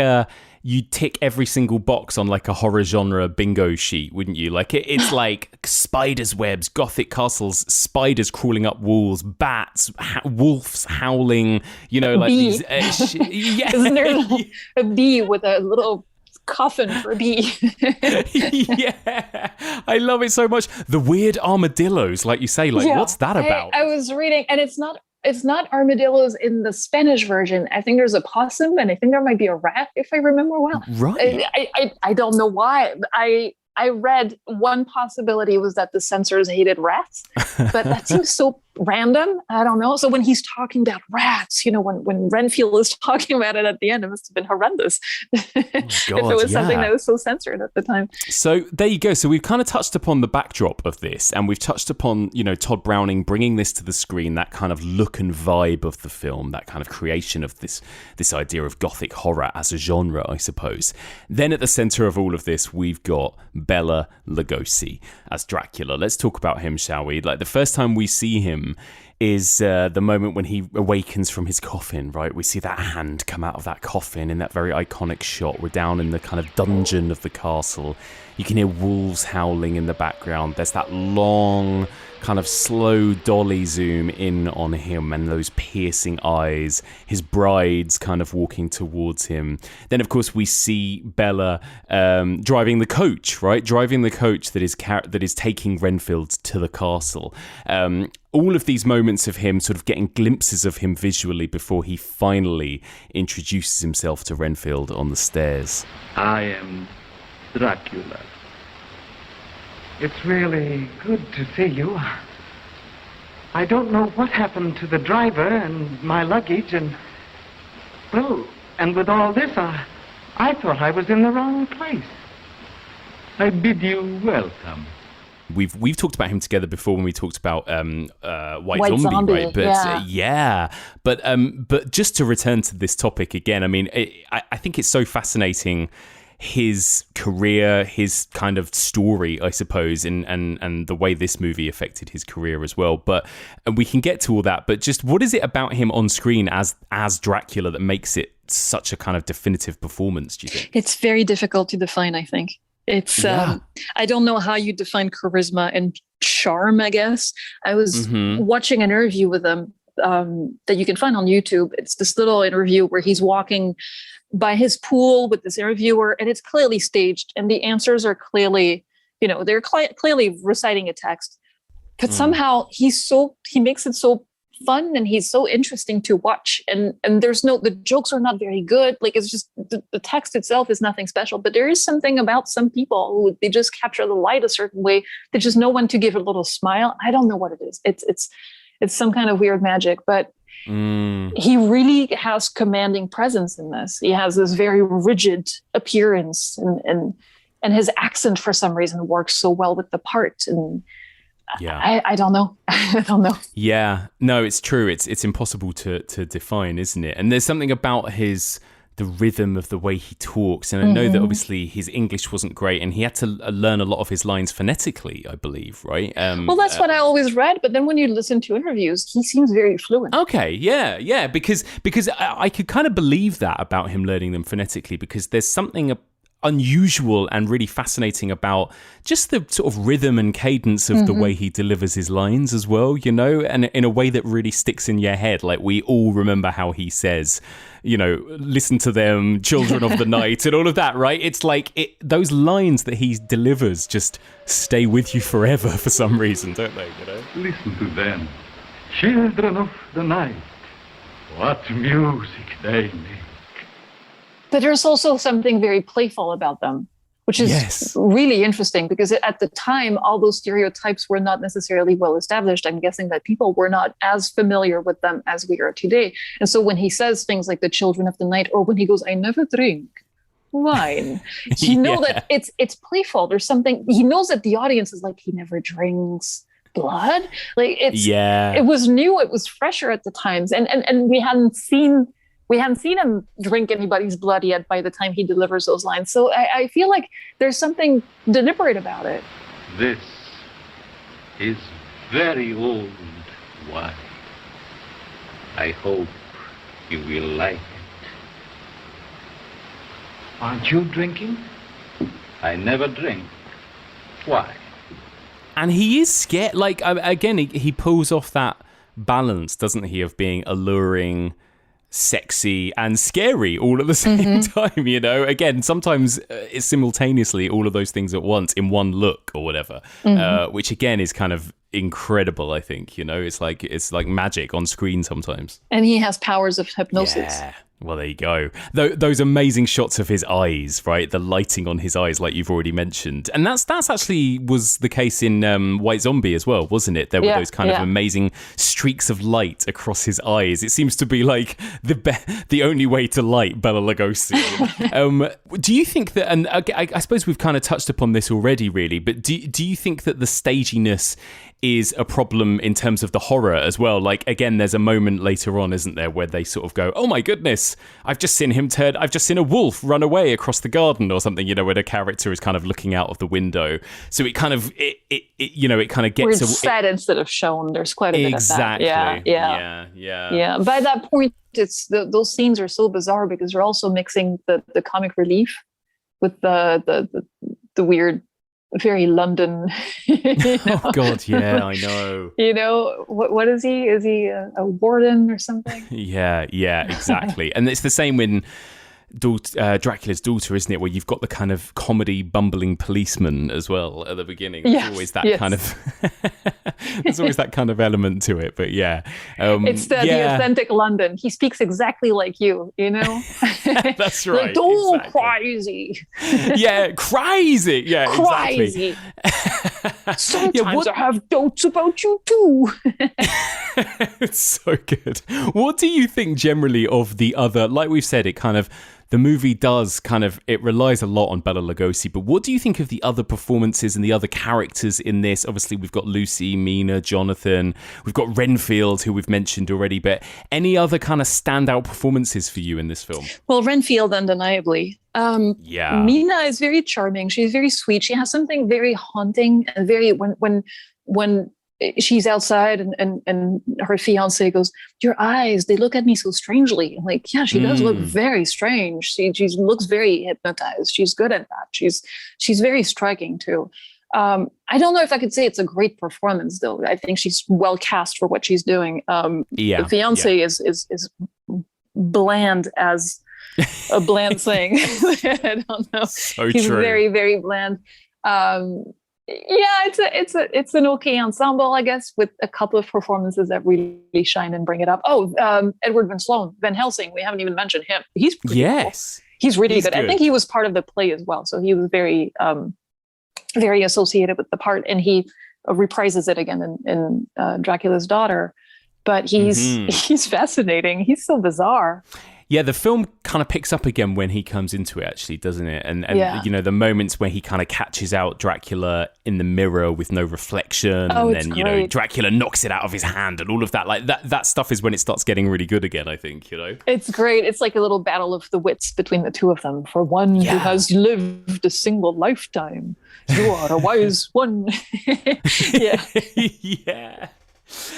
you tick every single box on like a horror genre bingo sheet, wouldn't you? Like it's like spiders' webs, gothic castles, spiders crawling up walls, bats, wolves howling. You know, like bee. These. Yeah, isn't there a bee with a little coffin for a bee? Yeah, I love it so much. The weird armadillos, like you say, like what's that about? I was reading, and it's not armadillos in the Spanish version. I think there's a possum, and I think there might be a rat, if I remember well. Right. I don't know why. I read one possibility was that the censors hated rats, but that seems so random. I don't know. So when he's talking about rats, you know, when Renfield is talking about it at the end, it must have been horrendous. God, if it was something that was so censored at the time. So there you go. So we've kind of touched upon the backdrop of this, and we've touched upon, you know, Todd Browning bringing this to the screen, that kind of look and vibe of the film, that kind of creation of this idea of gothic horror as a genre, I suppose. Then at the center of all of this, we've got Bela Lugosi as Dracula. Let's talk about him, shall we? Like the first time we see him is the moment when he awakens from his coffin, right? We see that hand come out of that coffin in that very iconic shot. We're down in the kind of dungeon of the castle. You can hear wolves howling in the background. There's that long kind of slow dolly zoom in on him and those piercing eyes, his bride's kind of walking towards him. Then, of course, we see Bela driving the coach, right? Driving the coach that is taking Renfield to the castle. All of these moments of him sort of getting glimpses of him visually before he finally introduces himself to Renfield on the stairs. I am Dracula. It's really good to see you. I don't know what happened to the driver and my luggage and with all this, I thought I was in the wrong place. I bid you welcome. We've talked about him together before when we talked about White Zombie, right? But but just to return to this topic again, I mean, I think it's so fascinating his career, his kind of story, I suppose, and the way this movie affected his career as well. And we can get to all that, but just what is it about him on screen as Dracula that makes it such a kind of definitive performance, do you think? It's very difficult to define, I think. It's I don't know how you define charisma and charm, I guess. I was watching an interview with him that you can find on YouTube. It's this little interview where he's walking by his pool with this interviewer, and it's clearly staged, and the answers are clearly, they're clearly reciting a text. But somehow he makes it so fun, and he's so interesting to watch, and the jokes are not very good. Like, it's just the text itself is nothing special, but there is something about some people who they just capture the light a certain way. They just know when to give a little smile. I don't know what it is. It's some kind of weird magic, but he really has commanding presence in this. He has this very rigid appearance, and his accent for some reason works so well with the part. And I don't know. I don't know. Yeah, no, it's true. It's impossible to define, isn't it? And there's something about the rhythm of the way he talks. And I know that obviously his English wasn't great, and he had to learn a lot of his lines phonetically, I believe, right? Well, that's what I always read. But then when you listen to interviews, he seems very fluent. Okay, yeah, because I could kind of believe that about him learning them phonetically, because there's something unusual and really fascinating about just the sort of rhythm and cadence of the way he delivers his lines as well, and in a way that really sticks in your head. Like, we all remember how he says, listen to them, children of the night, and all of that, right? It's like those lines that he delivers just stay with you forever for some reason, don't they? Listen to them, children of the night. What music they make. But there's also something very playful about them, which is really interesting, because at the time, all those stereotypes were not necessarily well established. I'm guessing that people were not as familiar with them as we are today. And so when he says things like the children of the night, or when he goes, I never drink wine, you know that it's playful. There's something, he knows that the audience is like, he never drinks blood. Like, it was new, it was fresher at the times. And we hadn't seen him drink anybody's blood yet by the time he delivers those lines. So I feel like there's something deliberate about it. This is very old wine. I hope you will like it. Aren't you drinking? I never drink. Why? And he is scared. Like, again, he pulls off that balance, doesn't he, of being alluring, sexy and scary all at the same time, again, sometimes it's simultaneously all of those things at once in one look or whatever, which again is kind of incredible. I think it's like magic on screen sometimes. And he has powers of hypnosis. Well, there you go. Those amazing shots of his eyes, right? The lighting on his eyes, like you've already mentioned. And that's actually was the case in White Zombie as well, wasn't it? There were those kind of amazing streaks of light across his eyes. It seems to be like the only way to light Bela Lugosi. Do you think that, and I suppose we've kind of touched upon this already, really, but do you think that the staginess is a problem in terms of the horror as well? Like, again, there's a moment later on, isn't there, where they sort of go, oh my goodness, I've just seen a wolf run away across the garden or something, where the character is kind of looking out of the window. So it kind of, it kind of gets... Where it's said instead of shown. There's quite a bit of that. Yeah. By that point, it's those scenes are so bizarre because they're also mixing the comic relief with the weird, very London. Oh God, yeah, I know. What is he? Is he a warden or something? Yeah, exactly. And it's the same when Dracula's daughter, isn't it? Where you've got the kind of comedy bumbling policeman as well at the beginning. There's always that kind of there's always that kind of element to it. But it's the authentic London. He speaks exactly like you. That's right. Like, oh, exactly. Crazy. Yeah, crazy. Yeah, crazy. Exactly. Sometimes I have doubts about you too. It's so good. What do you think generally of the other, like we've said, the movie does it relies a lot on Bela Lugosi, but what do you think of the other performances and the other characters in this? Obviously, we've got Lucy, Mina, Jonathan, we've got Renfield, who we've mentioned already, but any other kind of standout performances for you in this film? Well, Renfield, undeniably. Yeah. Mina is very charming. She's very sweet. She has something very haunting and very, when she's outside and her fiance goes, "Your eyes, they look at me so strangely." I'm like, yeah, she does look very strange. She looks very hypnotized. She's good at that. She's very striking too. I don't know if I could say it's a great performance though. I think she's well cast for what she's doing. The fiance is bland as a bland thing. I don't know. So He's true. very, very bland. It's an okay ensemble, I guess, with a couple of performances that really shine and bring it up. Edward Van Helsing. We haven't even mentioned him. He's pretty cool. He's really good. I think he was part of the play as well, so he was very, very associated with the part, and he reprises it again in Dracula's Daughter. But he's fascinating. He's so bizarre. Yeah, the film kind of picks up again when he comes into it, actually, doesn't it? And you know, the moments where he kind of catches out Dracula in the mirror with no reflection, and then great. You know, Dracula knocks it out of his hand, and all of that. Like that stuff is when it starts getting really good again, I think. You know, it's great. It's like a little battle of the wits between the two of them. For one who has lived a single lifetime, you are a wise one. Yeah. Yeah.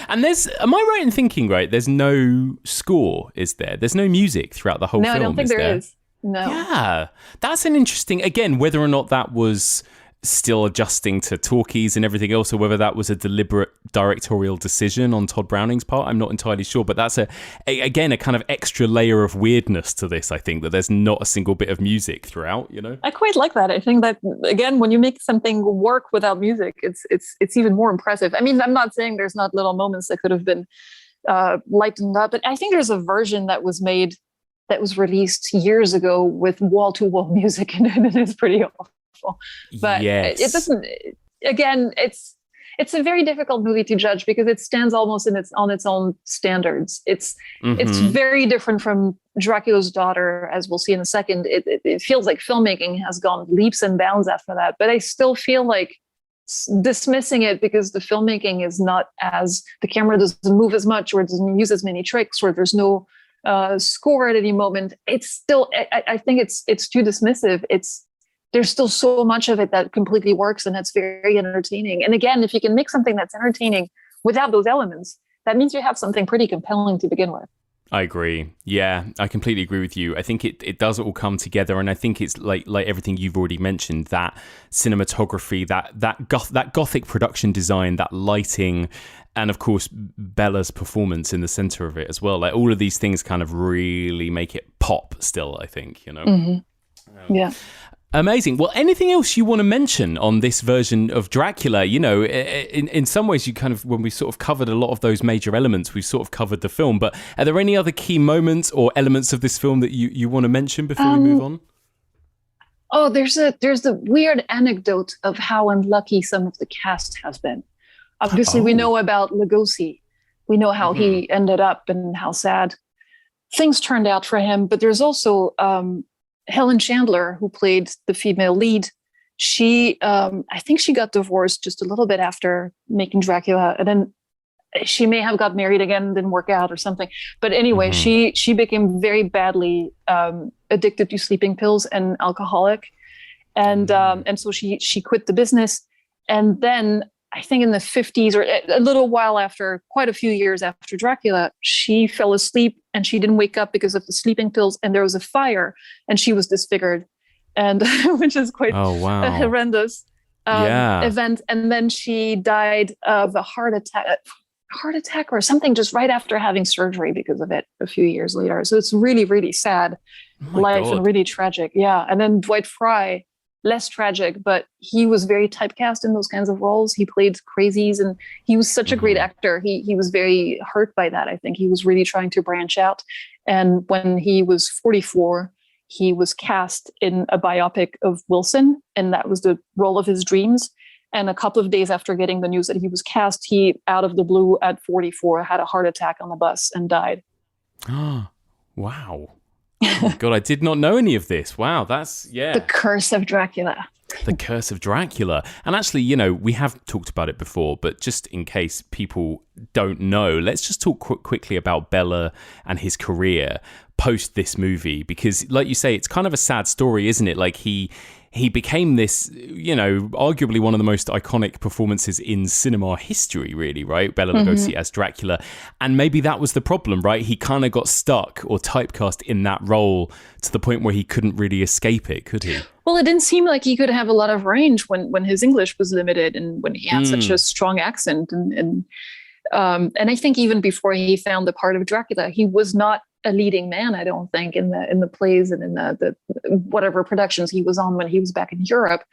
And am I right in thinking, there's no score, is there? There's no music throughout the whole film, No, I don't think there is. No. Yeah. That's an interesting, again, whether or not that was still adjusting to talkies and everything else, or whether that was a deliberate directorial decision on Todd Browning's part, I'm not entirely sure. But that's again a kind of extra layer of weirdness to this, I think, that there's not a single bit of music throughout, you know? I quite like that. I think that, again, when you make something work without music, it's even more impressive. I mean, I'm not saying there's not little moments that could have been lightened up, but I think there's a version that was released years ago with wall-to-wall music in it, and it's pretty awful. But it doesn't. Again, it's a very difficult movie to judge because it stands almost on its own standards. It's very different from Dracula's Daughter, as we'll see in a second. It feels like filmmaking has gone leaps and bounds after that, but I still feel like dismissing it because the filmmaking is not the camera doesn't move as much, or it doesn't use as many tricks, or there's no score at any moment. It's still, I think it's too dismissive. There's still so much of it that completely works, and that's very entertaining. And again, if you can make something that's entertaining without those elements, that means you have something pretty compelling to begin with. I agree. Yeah, I completely agree with you. I think it does all come together, and I think it's like everything you've already mentioned, that cinematography, that gothic production design, that lighting, and of course Bella's performance in the center of it as well. Like all of these things kind of really make it pop still, I think, you know. Mm-hmm. Yeah. Amazing. Well, anything else you want to mention on this version of Dracula? You know, in some ways, when we sort of covered a lot of those major elements, we've sort of covered the film. But are there any other key moments or elements of this film that you want to mention before we move on? Oh, there's the weird anecdote of how unlucky some of the cast has been. Obviously, we know about Lugosi. We know how he ended up and how sad things turned out for him. But there's also Helen Chandler, who played the female lead. She, I think she got divorced just a little bit after making Dracula, and then she may have got married again, didn't work out or something. But anyway, she became very badly addicted to sleeping pills and alcoholic, and so she quit the business. And then I think in the 50s, or a little while after, quite a few years after Dracula, she fell asleep and she didn't wake up because of the sleeping pills, and there was a fire and she was disfigured, and which is quite a horrendous event. And then she died of a heart attack or something just right after having surgery because of it a few years later. So it's really, really sad life and really tragic. Yeah. And then Dwight Frye, less tragic, but he was very typecast in those kinds of roles. He played crazies, and he was such a great actor. He was very hurt by that. I think he was really trying to branch out. And when he was 44, he was cast in a biopic of Wilson, and that was the role of his dreams. And a couple of days after getting the news that he was cast, he, out of the blue at 44, had a heart attack on the bus and died. Wow. Oh God, I did not know any of this. Wow, that's, The curse of Dracula. The Curse of Dracula. And actually, we have talked about it before, but just in case people don't know, let's just talk quickly about Bela and his career post this movie, because like you say, it's kind of a sad story, isn't it? Like he became this, arguably one of the most iconic performances in cinema history, really, right? Bela Lugosi as Dracula. And maybe that was the problem, right? He kind of got stuck or typecast in that role to the point where he couldn't really escape it, could he? Well, it didn't seem like he could have a lot of range when his English was limited and when he had such a strong accent. And I think even before he found the part of Dracula, he was not a leading man, I don't think, in the plays and in the whatever productions he was on when he was back in Europe.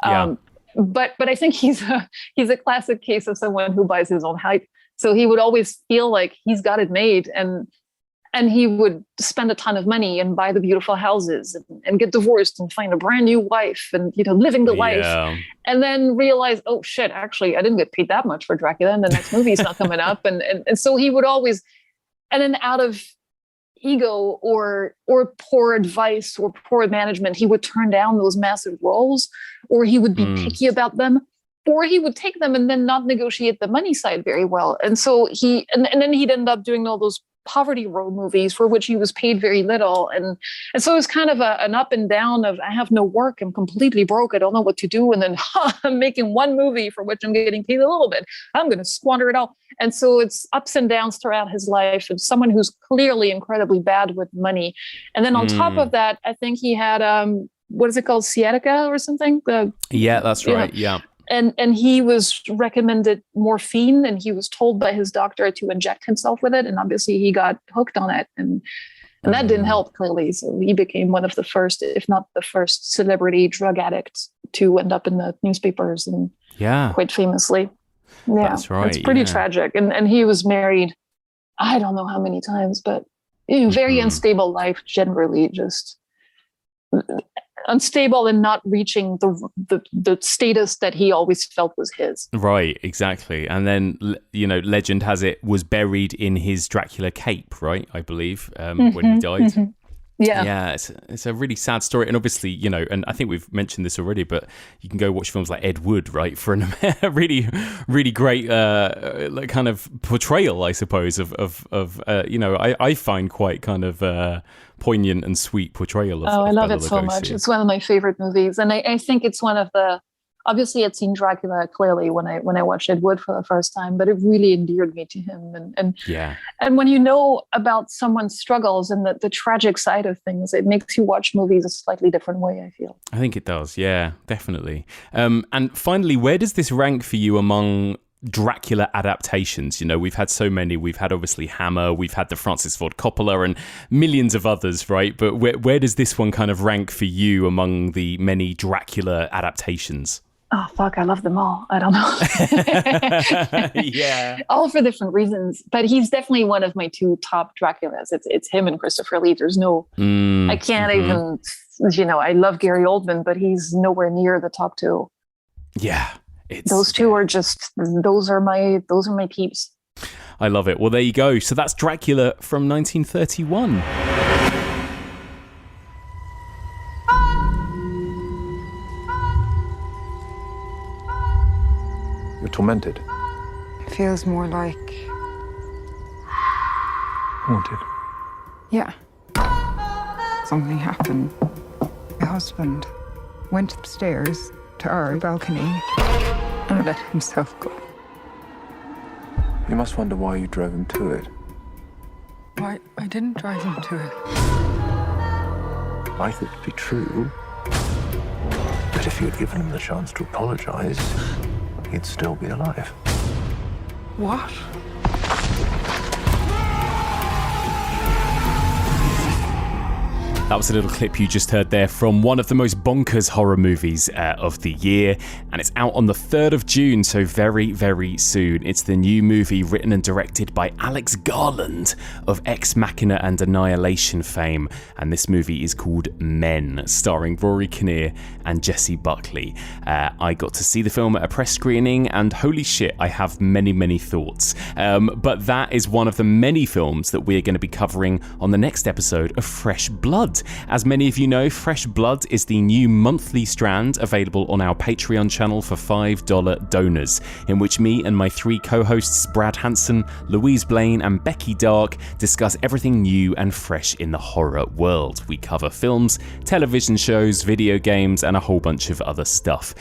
But I think he's a classic case of someone who buys his own hype. So he would always feel like he's got it made, and he would spend a ton of money and buy the beautiful houses and get divorced and find a brand new wife and, living the life. And then realize, oh shit, actually, I didn't get paid that much for Dracula and the next movie's not coming up. And so he would always, and then out of ego or poor advice or poor management, he would turn down those massive roles, or he would be picky about them, or he would take them and then not negotiate the money side very well. And so and then he'd end up doing all those poverty road movies for which he was paid very little. And so it was kind of an up and down of, I have no work, I'm completely broke, I don't know what to do. And then I'm making one movie for which I'm getting paid a little bit. I'm going to squander it all. And so it's ups and downs throughout his life, and someone who's clearly incredibly bad with money. And then on top of that, I think he had, what is it called? Sciatica or something? Yeah, that's right. Yeah. And he was recommended morphine, and he was told by his doctor to inject himself with it. And obviously he got hooked on it, and that didn't help, clearly. So he became one of the first, if not the first, celebrity drug addict to end up in the newspapers, and quite famously. Yeah, that's right. It's pretty tragic. And he was married, I don't know how many times, but very unstable life generally, just unstable and not reaching the status that he always felt was his. Right, exactly. And then, legend has it, was buried in his Dracula cape, right? I believe, when he died. Yeah, it's a really sad story. And obviously, and I think we've mentioned this already, but you can go watch films like Ed Wood, right, for a really, really great kind of portrayal, I suppose, of I find quite kind of poignant and sweet portrayal of I love Bela it so Lugosi. much. It's one of my favorite movies. And I think it's one of the, obviously I'd seen Dracula clearly when I watched Ed Wood for the first time, but it really endeared me to him. And when you know about someone's struggles and the tragic side of things, it makes you watch movies a slightly different way, I feel. I think it does, yeah, definitely. And finally, where does this rank for you among Dracula adaptations? We've had so many. We've had obviously Hammer, we've had the Francis Ford Coppola, and millions of others, right? But where does this one kind of rank for you among the many Dracula adaptations? Oh, fuck, I love them all. I don't know. Yeah. All for different reasons. But he's definitely one of my two top Draculas. It's him and Christopher Lee. There's no, I can't even, I love Gary Oldman, but he's nowhere near the top two. Yeah. Those two are just, those are my peeps. I love it. Well, there you go. So that's Dracula from 1931. You're tormented. It feels more like... haunted. Yeah. Something happened. My husband went upstairs to our balcony and let himself go. You must wonder why you drove him to it. Why? I didn't drive him to it. I thought it'd be true. But if you'd given him the chance to apologize, he'd still be alive. What? That was a little clip you just heard there from one of the most bonkers horror movies of the year, and it's out on the 3rd of June, so very, very soon. It's the new movie written and directed by Alex Garland of Ex Machina and Annihilation fame, and this movie is called Men, starring Rory Kinnear and Jessie Buckley. I got to see the film at a press screening, and holy shit, I have many, many thoughts. But that is one of the many films that we're going to be covering on the next episode of Fresh Blood. As many of you know, Fresh Blood is the new monthly strand available on our Patreon channel for $5 donors, in which me and my 3 co-hosts Brad Hanson, Louise Blaine and Becky Dark discuss everything new and fresh in the horror world. We cover films, television shows, video games and a whole bunch of other stuff.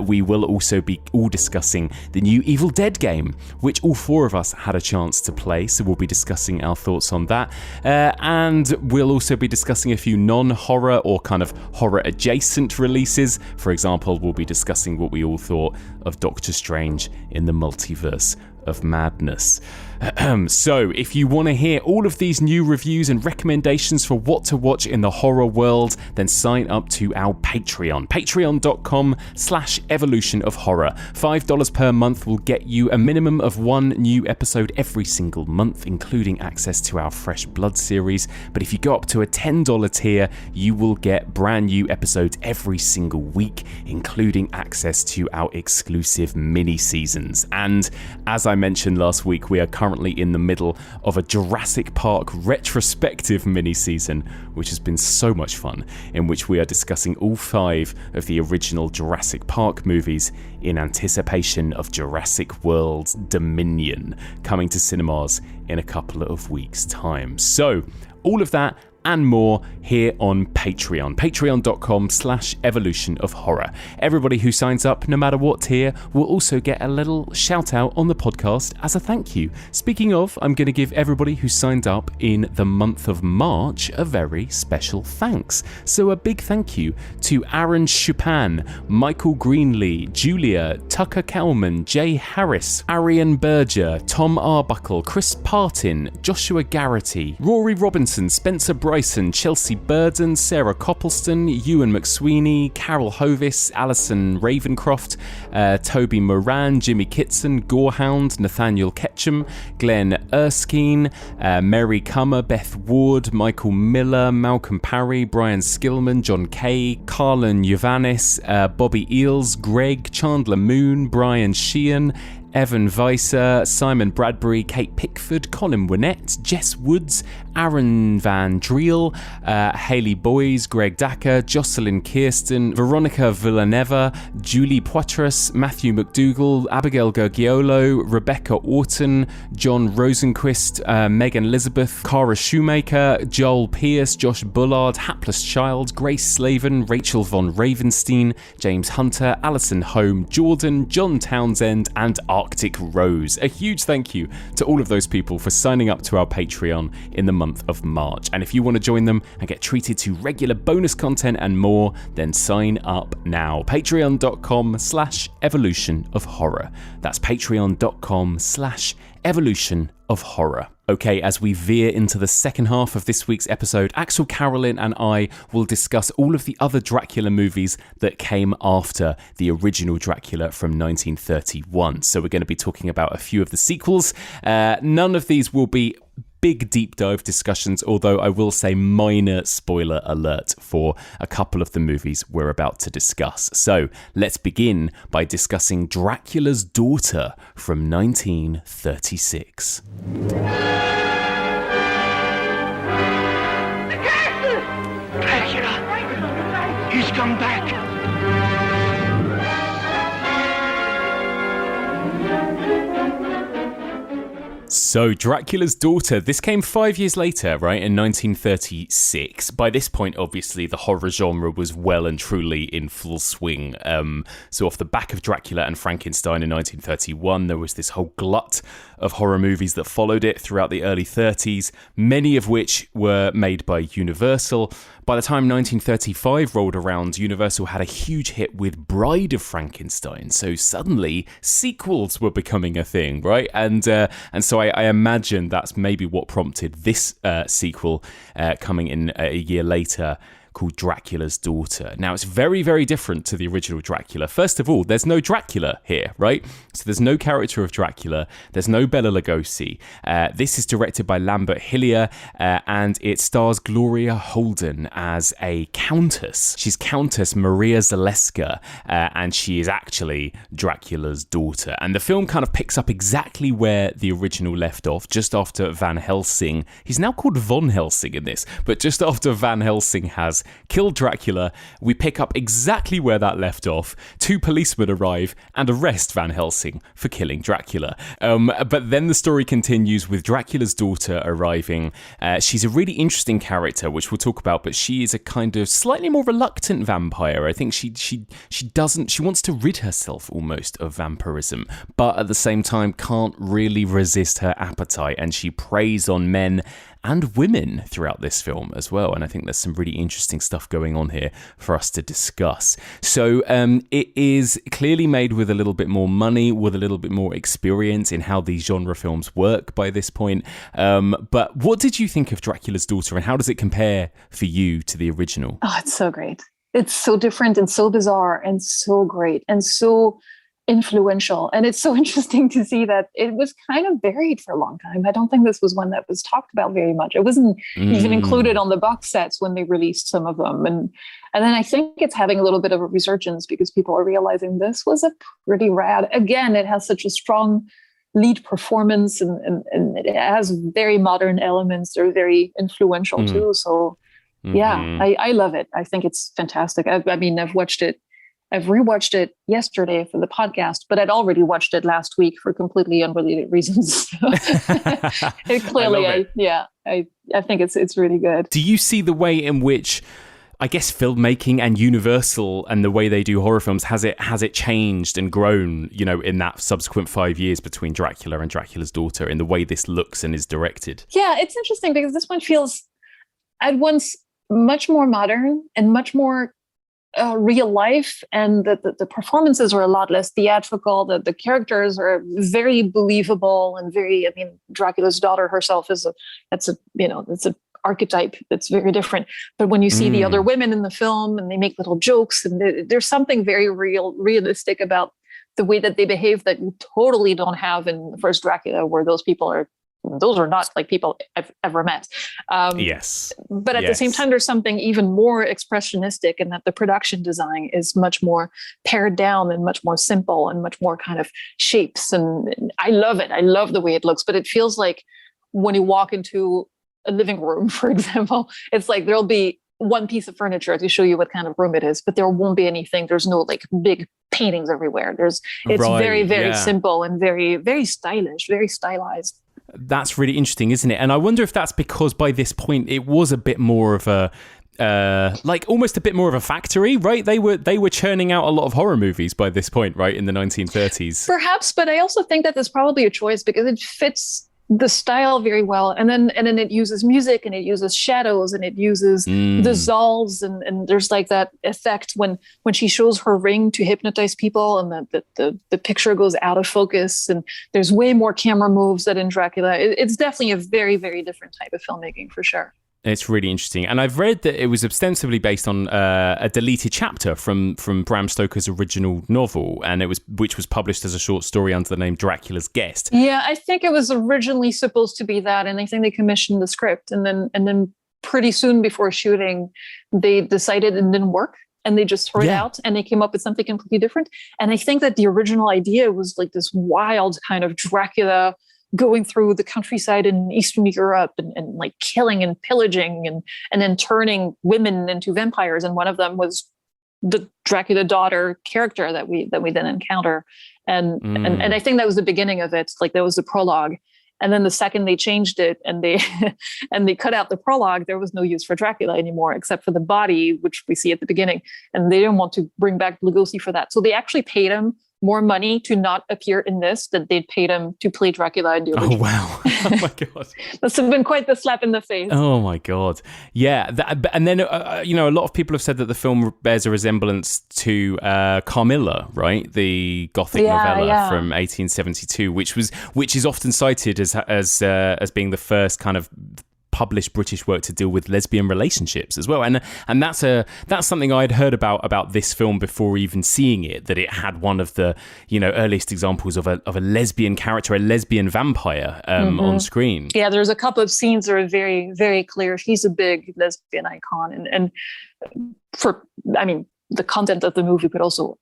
We will also be all discussing the new Evil Dead game, which all 4 of us had a chance to play, so we'll be discussing our thoughts on that. And we'll also be discussing a few non-horror or kind of horror-adjacent releases. For example, we'll be discussing what we all thought of Doctor Strange in the Multiverse of Madness. So, if you want to hear all of these new reviews and recommendations for what to watch in the horror world, then sign up to our Patreon. Patreon.com/evolution of horror. $5 per month will get you a minimum of 1 new episode every single month, including access to our Fresh Blood series. But if you go up to a $10 tier, you will get brand new episodes every single week, including access to our exclusive mini-seasons. And as I mentioned last week, we are currently in the middle of a Jurassic Park retrospective mini-season, which has been so much fun, in which we are discussing all 5 of the original Jurassic Park movies in anticipation of Jurassic World Dominion, coming to cinemas in a couple of weeks' time. So, all of that and more here on Patreon. Patreon.com/evolution of horror. Everybody who signs up, no matter what tier, will also get a little shout out on the podcast as a thank you. Speaking of, I'm going to give everybody who signed up in the month of March a very special thanks. So a big thank you to Aaron Chupan, Michael Greenlee, Julia, Tucker Kelman, Jay Harris, Arian Berger, Tom Arbuckle, Chris Partin, Joshua Garrity, Rory Robinson, Spencer Bryson, Chelsea Burden, Sarah Copleston, Ewan McSweeney, Carol Hovis, Alison Ravencroft, Toby Moran, Jimmy Kitson, Gorehound, Nathaniel Ketchum, Glenn Erskine, Mary Cummer, Beth Ward, Michael Miller, Malcolm Parry, Brian Skillman, John Kay, Carlin Yovanis, Bobby Eels, Greg, Chandler Moon, Brian Sheehan, Evan Weiser, Simon Bradbury, Kate Pickford, Colin Winnett, Jess Woods, Aaron Van Driel, Hayley Boys, Greg Dacker, Jocelyn Kirsten, Veronica Villaneva, Julie Poitras, Matthew McDougall, Abigail Gergiolo, Rebecca Orton, John Rosenquist, Megan Elizabeth, Cara Shoemaker, Joel Pierce, Josh Bullard, Hapless Child, Grace Slavin, Rachel Von Ravenstein, James Hunter, Alison Home, Jordan, John Townsend, and Arctic Rose. A huge thank you to all of those people for signing up to our Patreon in the month of March. And if you want to join them and get treated to regular bonus content and more, then sign up now. Patreon.com/evolution of horror. That's patreon.com/evolution of horror. Okay, as we veer into the second half of this week's episode, Axelle Carolyn and I will discuss all of the other Dracula movies that came after the original Dracula from 1931. So we're going to be talking about a few of the sequels. None of these will be big deep dive discussions, although I will say minor spoiler alert for a couple of the movies we're about to discuss. So let's begin by discussing Dracula's Daughter from 1936. Dracula! He's come back! So, Dracula's Daughter, this came 5 years later, right, in 1936. By this point, obviously, the horror genre was well and truly in full swing. So off the back of Dracula and Frankenstein in 1931, there was this whole glut of horror movies that followed it throughout the early 30s, many of which were made by Universal. By the time 1935 rolled around, Universal had a huge hit with Bride of Frankenstein. So suddenly, sequels were becoming a thing, right? And so I I imagine that's maybe what prompted this sequel coming in a year later, called Dracula's Daughter. Now, it's very, very different to the original Dracula. First of all, there's no Dracula here, right? So there's no character of Dracula. There's no Bela Lugosi. This is directed by Lambert Hillier, and it stars Gloria Holden as a countess. She's Countess Maria Zaleska, and she is actually Dracula's daughter. And the film kind of picks up exactly where the original left off, just after Van Helsing. He's now called Von Helsing in this, but just after Van Helsing has killed Dracula, we pick up exactly where that left off. 2 policemen arrive and arrest Van Helsing for killing Dracula. But then the story continues with Dracula's daughter arriving. She's a really interesting character, which we'll talk about, but she is a kind of slightly more reluctant vampire. I think she wants to rid herself almost of vampirism, but at the same time can't really resist her appetite, and she preys on men and women throughout this film as well. And I think there's some really interesting stuff going on here for us to discuss. So it is clearly made with a little bit more money, with a little bit more experience in how these genre films work by this point. But what did you think of Dracula's Daughter, and how does it compare for you to the original? Oh, it's so great. It's so different and so bizarre and so great and so influential. And it's so interesting to see that it was kind of buried for a long time. I don't think this was one that was talked about very much. It wasn't even included on the box sets when they released some of them. And then I think it's having a little bit of a resurgence because people are realizing this was a pretty rad. Again, it has such a strong lead performance and it has very modern elements. They're very influential too. So I love it. I think it's fantastic. I mean, I've rewatched it yesterday for the podcast, but I'd already watched it last week for completely unrelated reasons. Clearly, I think it's really good. Do you see the way in which, I guess, filmmaking and Universal and the way they do horror films, has it changed and grown, in that subsequent 5 years between Dracula and Dracula's Daughter, in the way this looks and is directed? Yeah, it's interesting because this one feels at once much more modern and much more real life, and the performances are a lot less theatrical. The characters are very believable and very. I mean, Dracula's daughter herself is it's an archetype that's very different. But when you see the other women in the film and they make little jokes, and there's something very realistic about the way that they behave that you totally don't have in the first Dracula, where those are not like people I've ever met. Yes. But at the same time, there's something even more expressionistic in that the production design is much more pared down and much more simple and much more kind of shapes. And I love it. I love the way it looks, but it feels like when you walk into a living room, for example, it's like there'll be one piece of furniture to show you what kind of room it is, but there won't be anything. There's no like big paintings everywhere. It's very, very simple and very, very stylish, very stylized. That's really interesting, isn't it? And I wonder if that's because by this point it was a bit more of a almost a bit more of a factory, right? They were churning out a lot of horror movies by this point, right, in the 1930s. Perhaps, but I also think that there's probably a choice because it fits the style very well, and then it uses music and it uses shadows and it uses dissolves and there's like that effect when she shows her ring to hypnotize people and the picture goes out of focus, and there's way more camera moves than in Dracula. It's definitely a very, very different type of filmmaking for sure. It's really interesting. And I've read that it was ostensibly based on a deleted chapter from Bram Stoker's original novel, and which was published as a short story under the name Dracula's Guest. Yeah, I think it was originally supposed to be that, and I think they commissioned the script, and then pretty soon before shooting, they decided it didn't work, and they just threw it out, and they came up with something completely different. And I think that the original idea was like this wild kind of Dracula going through the countryside in Eastern Europe and like killing and pillaging and then turning women into vampires. And one of them was the Dracula daughter character that we then encounter. And I think that was the beginning of it. Like that was the prologue. And then the second they changed it and they cut out the prologue, there was no use for Dracula anymore, except for the body, which we see at the beginning. And they didn't want to bring back Lugosi for that. So they actually paid him more money to not appear in this than they'd paid him to play Dracula in the original. Oh, wow. Oh, my God. Must have been quite the slap in the face. Oh, my God. Yeah. And then, a lot of people have said that the film bears a resemblance to Carmilla, right? The Gothic novella from 1872, which is often cited as being the first kind of published British work to deal with lesbian relationships as well, and that's something I'd heard about this film before even seeing it, that it had one of the earliest examples of a lesbian character, a lesbian vampire on screen. Yeah, there's a couple of scenes that are very, very clear. She's a big lesbian icon, and for the content of the movie, but also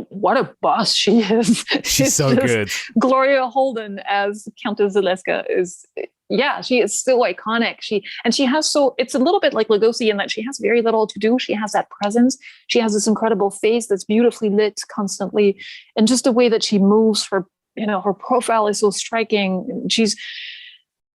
what a boss she is. She's so good. Gloria Holden as Countess Zaleska is. Yeah, she is so iconic. She has it's a little bit like Lugosi in that she has very little to do. She has that presence. She has this incredible face that's beautifully lit constantly. And just the way that she moves, her profile is so striking.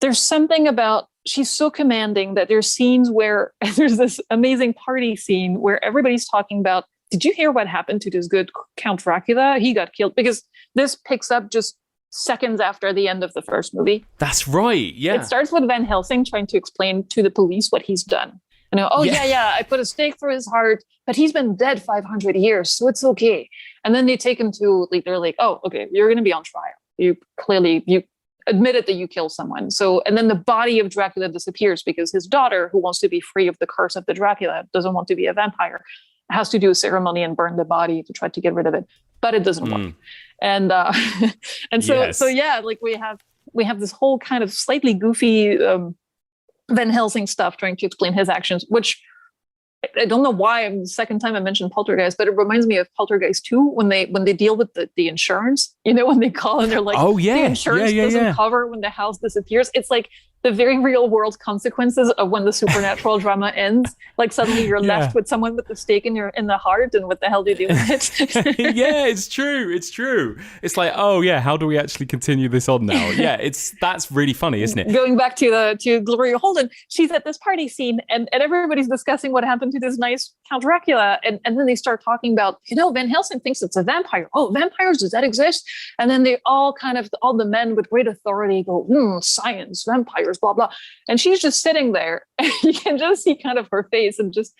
There's something about, she's so commanding that there's scenes where there's this amazing party scene where everybody's talking about, did you hear what happened to this good Count Dracula? He got killed, because this picks up just seconds after the end of the first movie. That's right. Yeah. It starts with Van Helsing trying to explain to the police what he's done. I put a stake through his heart, but he's been dead 500 years, so it's okay. And then they take him to, they're like, oh, okay, you're going to be on trial. You admitted that you killed someone. So, and then the body of Dracula disappears because his daughter, who wants to be free of the curse of the Dracula, doesn't want to be a vampire, has to do a ceremony and burn the body to try to get rid of it. But it doesn't work. And we have this whole kind of slightly goofy Van Helsing stuff trying to explain his actions, which I don't know why the second time I mentioned Poltergeist, but it reminds me of Poltergeist 2 when they deal with the insurance, when they call and they're like, oh yeah, the insurance doesn't cover when the house disappears. It's like the very real world consequences of when the supernatural drama ends. Like suddenly you're left with someone with the stake in the heart, and what the hell do you do with it? Yeah, it's true. It's like, oh yeah, how do we actually continue this on now? Yeah, that's really funny, isn't it? Going back to Gloria Holden, she's at this party scene and everybody's discussing what happened to this nice Count Dracula, and then they start talking about, Van Helsing thinks it's a vampire. Oh, vampires, does that exist? And then they all the men with great authority go, science, vampires, blah blah, and she's just sitting there, and you can just see kind of her face and just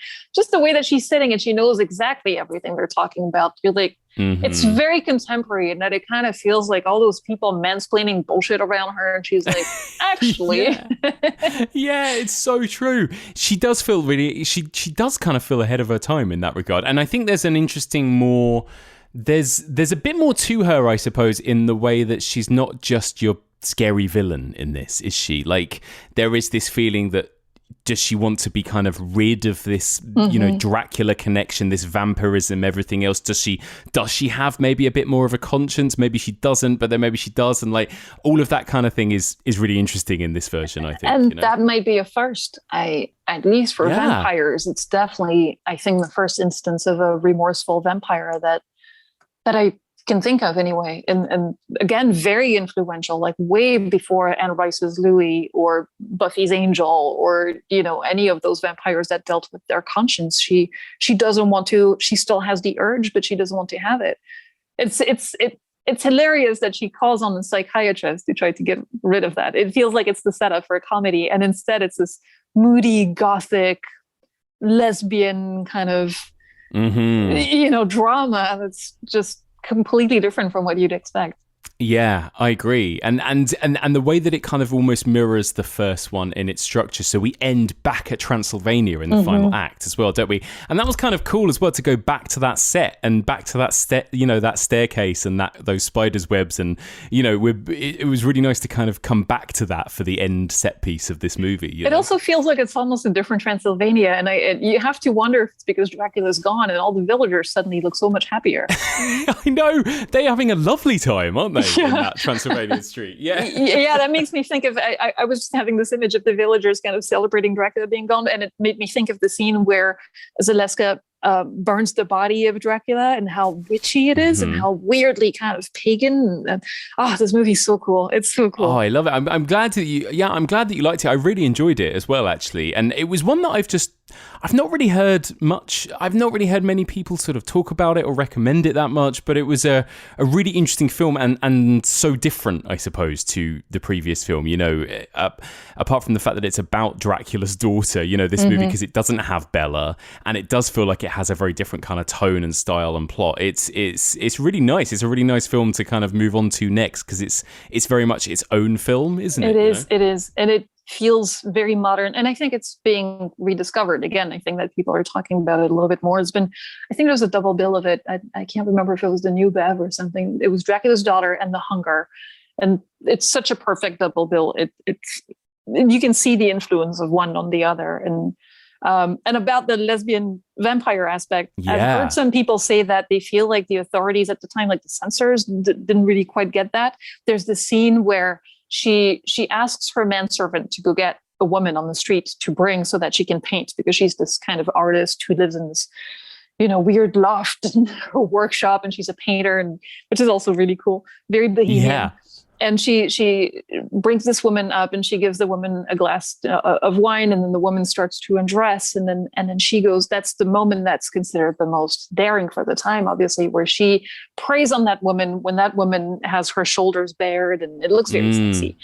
the way that she's sitting, and she knows exactly everything they're talking about. You're like, it's very contemporary, and that it kind of feels like all those people mansplaining bullshit around her, and she's like, actually. Yeah, it's so true. She does feel really, she does kind of feel ahead of her time in that regard, and I think there's an interesting there's a bit more to her, I suppose, in the way that she's not just your scary villain in this, is she? Like, there is this feeling that, does she want to be kind of rid of this, Dracula connection, this vampirism, everything else? Does she have maybe a bit more of a conscience? Maybe she doesn't, but then maybe she does. And like all of that kind of thing is really interesting in this version, I think. And that might be a first. At least for vampires, it's definitely, I think, the first instance of a remorseful vampire that I can think of anyway. And again, very influential, like way before Anne Rice's Louis or Buffy's Angel or, any of those vampires that dealt with their conscience. She doesn't want to, she still has the urge, but she doesn't want to have it. It's hilarious that she calls on the psychiatrist to try to get rid of that. It feels like it's the setup for a comedy. And instead it's this moody, gothic, lesbian kind of, drama that's just completely different from what you'd expect. Yeah, I agree. And the way that it kind of almost mirrors the first one in its structure. So we end back at Transylvania in the final act as well, don't we? And that was kind of cool as well, to go back to that set and back to that that staircase and those spiders' webs. And, it was really nice to kind of come back to that for the end set piece of this movie. It also feels like it's almost a different Transylvania. And you have to wonder if it's because Dracula's gone and all the villagers suddenly look so much happier. I know. They're having a lovely time, aren't they? In that Transylvanian street. Yeah, that makes me think of, I was just having this image of the villagers kind of celebrating Dracula being gone, and it made me think of the scene where Zaleska burns the body of Dracula and how witchy it is and how weirdly kind of pagan. And this movie's so cool. It's so cool. Oh, I love it. I'm glad that you liked it. I really enjoyed it as well, actually. And it was one that I've not really heard much. I've not really heard many people sort of talk about it or recommend it that much, but it was a really interesting film and so different, I suppose, to the previous film. You know, apart from the fact that it's about Dracula's daughter, you know, this movie, because it doesn't have Bela, and it does feel like it has a very different kind of tone and style and plot. It's really nice. It's a really nice film to kind of move on to next, because it's very much its own film, isn't it? It is, and it feels very modern, and I think it's being rediscovered again. I think that people are talking about it a little bit more. I think there was a double bill of it. I can't remember if it was the New Bev or something. It was Dracula's Daughter and The Hunger, and it's such a perfect double bill. It's you can see the influence of one on the other, and about the lesbian vampire aspect, I've heard some people say that they feel like the authorities at the time, like the censors, didn't really quite get that. There's this scene where she asks her manservant to go get a woman on the street to bring so that she can paint, because she's this kind of artist who lives in this, you know, weird loft in her workshop, and she's a painter, and which is also really cool, very bohemian. Yeah. And she brings this woman up, and she gives the woman a glass of wine, and then the woman starts to undress, and then she goes. That's the moment that's considered the most daring for the time, obviously, where she preys on that woman when that woman has her shoulders bared, and it looks very sexy.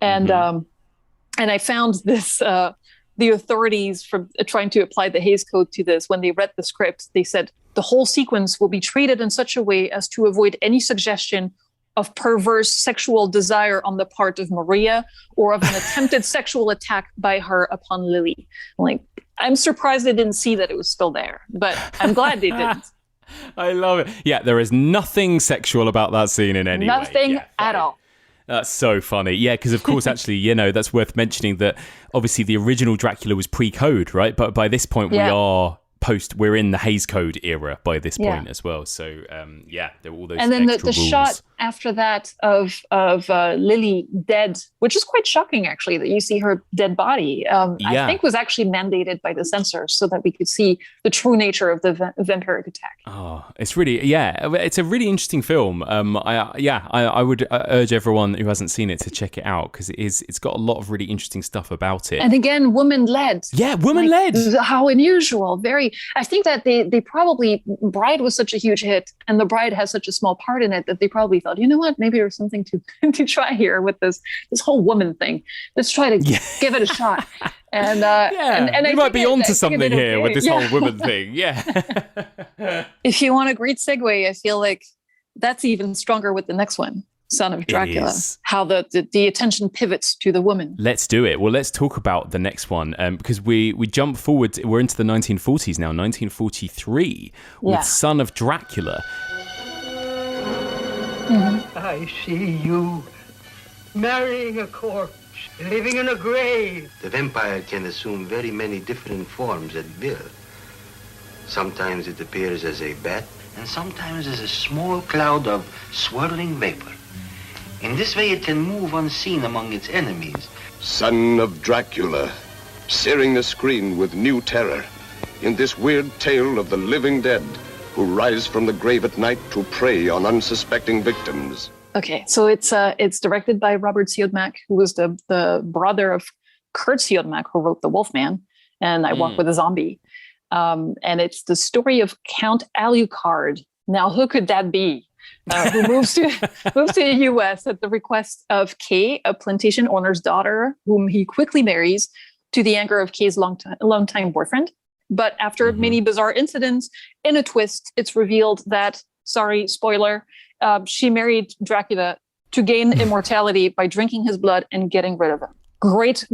And and I found this. The authorities, from trying to apply the Hays Code to this, when they read the script, they said the whole sequence will be treated in such a way as to avoid any suggestion of perverse sexual desire on the part of Maria, or of an attempted sexual attack by her upon Lily. I'm surprised they didn't see that it was still there, but I'm glad they didn't. I love it. Yeah, there is nothing sexual about that scene in any way. Nothing at all. That's so funny. Yeah, because of course, actually, you know, that's worth mentioning that obviously the original Dracula was pre-code, right? But by this point, we're in the Hays Code era by this point as well. So there were all those. And then the shot after that of Lily dead, which is quite shocking actually, that you see her dead body. I think was actually mandated by the censors so that we could see the true nature of the vampiric attack. Oh, it's really it's a really interesting film. I would urge everyone who hasn't seen it to check it out, because it's got a lot of really interesting stuff about it. And again, woman led. Yeah, woman led. How unusual. Very. I think that they probably, Bride was such a huge hit, and the Bride has such a small part in it, that they probably thought, you know what, maybe there's something to try here with this whole woman thing. Let's try to give it a shot. And and we might be onto something here with this whole woman thing. Yeah. If you want a great segue, I feel like that's even stronger with the next one. Son of Dracula, how the attention pivots to the woman. Let's do it. Well, let's talk about the next one, because we jump forward. We're into the 1940s now, 1943, with Son of Dracula. I see you marrying a corpse, living in a grave. The vampire can assume very many different forms at will. Sometimes it appears as a bat, and sometimes as a small cloud of swirling vapor. In this way, it can move unseen among its enemies. Son of Dracula, searing the screen with new terror in this weird tale of the living dead who rise from the grave at night to prey on unsuspecting victims. Okay, so it's directed by Robert Siodmak, who was the brother of Kurt Siodmak, who wrote The Wolfman and I Walk with a Zombie. And it's the story of Count Alucard. Now, who could that be? Who moves to the U.S. at the request of Kay, a plantation owner's daughter, whom he quickly marries, to the anger of Kay's longtime boyfriend. But after many bizarre incidents, in a twist, it's revealed that, sorry, spoiler, she married Dracula to gain immortality by drinking his blood and getting rid of him. Great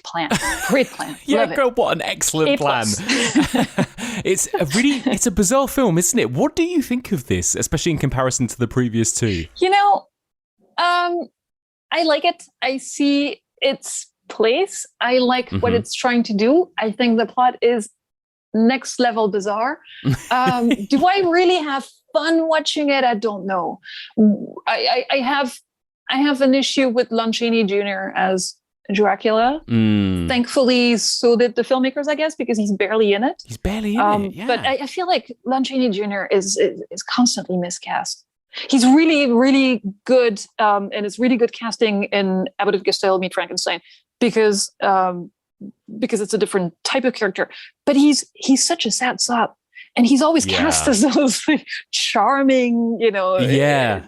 plan. Great plan. Yeah, girl, what an excellent plan. It's a bizarre film, isn't it? What do you think of this, especially in comparison to the previous two? You know, I like it. I see its place. I like what it's trying to do. I think the plot is next level bizarre. Do I really have fun watching it? I don't know. I have an issue with Lon Chaney Jr. as Dracula. Thankfully, so did the filmmakers, I guess, because he's barely in it. He's barely in it, yeah. But I feel like Lon Chaney Jr. is constantly miscast. He's really, really good, and it's really good casting in Abbot of Costello Meet Frankenstein, because because it's a different type of character. But he's such a sad sop. And he's always cast as those charming, you know. Yeah.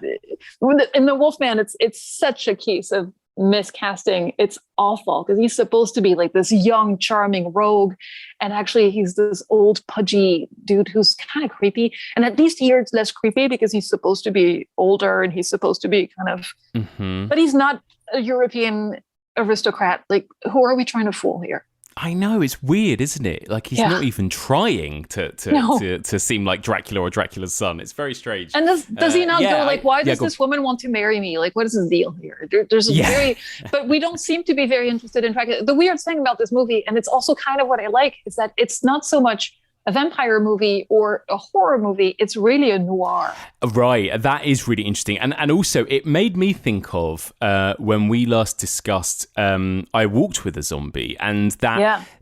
In the Wolfman, it's such a case of miscasting. It's awful because he's supposed to be like this young, charming rogue. And actually, he's this old, pudgy dude who's kind of creepy. And at least here, it's less creepy because he's supposed to be older and he's supposed to be kind of... But he's not a European aristocrat. Like, who are we trying to fool here? I know, it's weird, isn't it? Like, he's not even trying to seem like Dracula or Dracula's son. It's very strange. And does he not go like, why does this woman want to marry me? Like, what is his deal here? There's very, but we don't seem to be very interested in Dracula. The weird thing about this movie, and it's also kind of what I like, is that it's not so much a vampire movie or a horror movie. It's really a noir. Right. That is really interesting. And also, it made me think of when we last discussed I Walked with a Zombie, and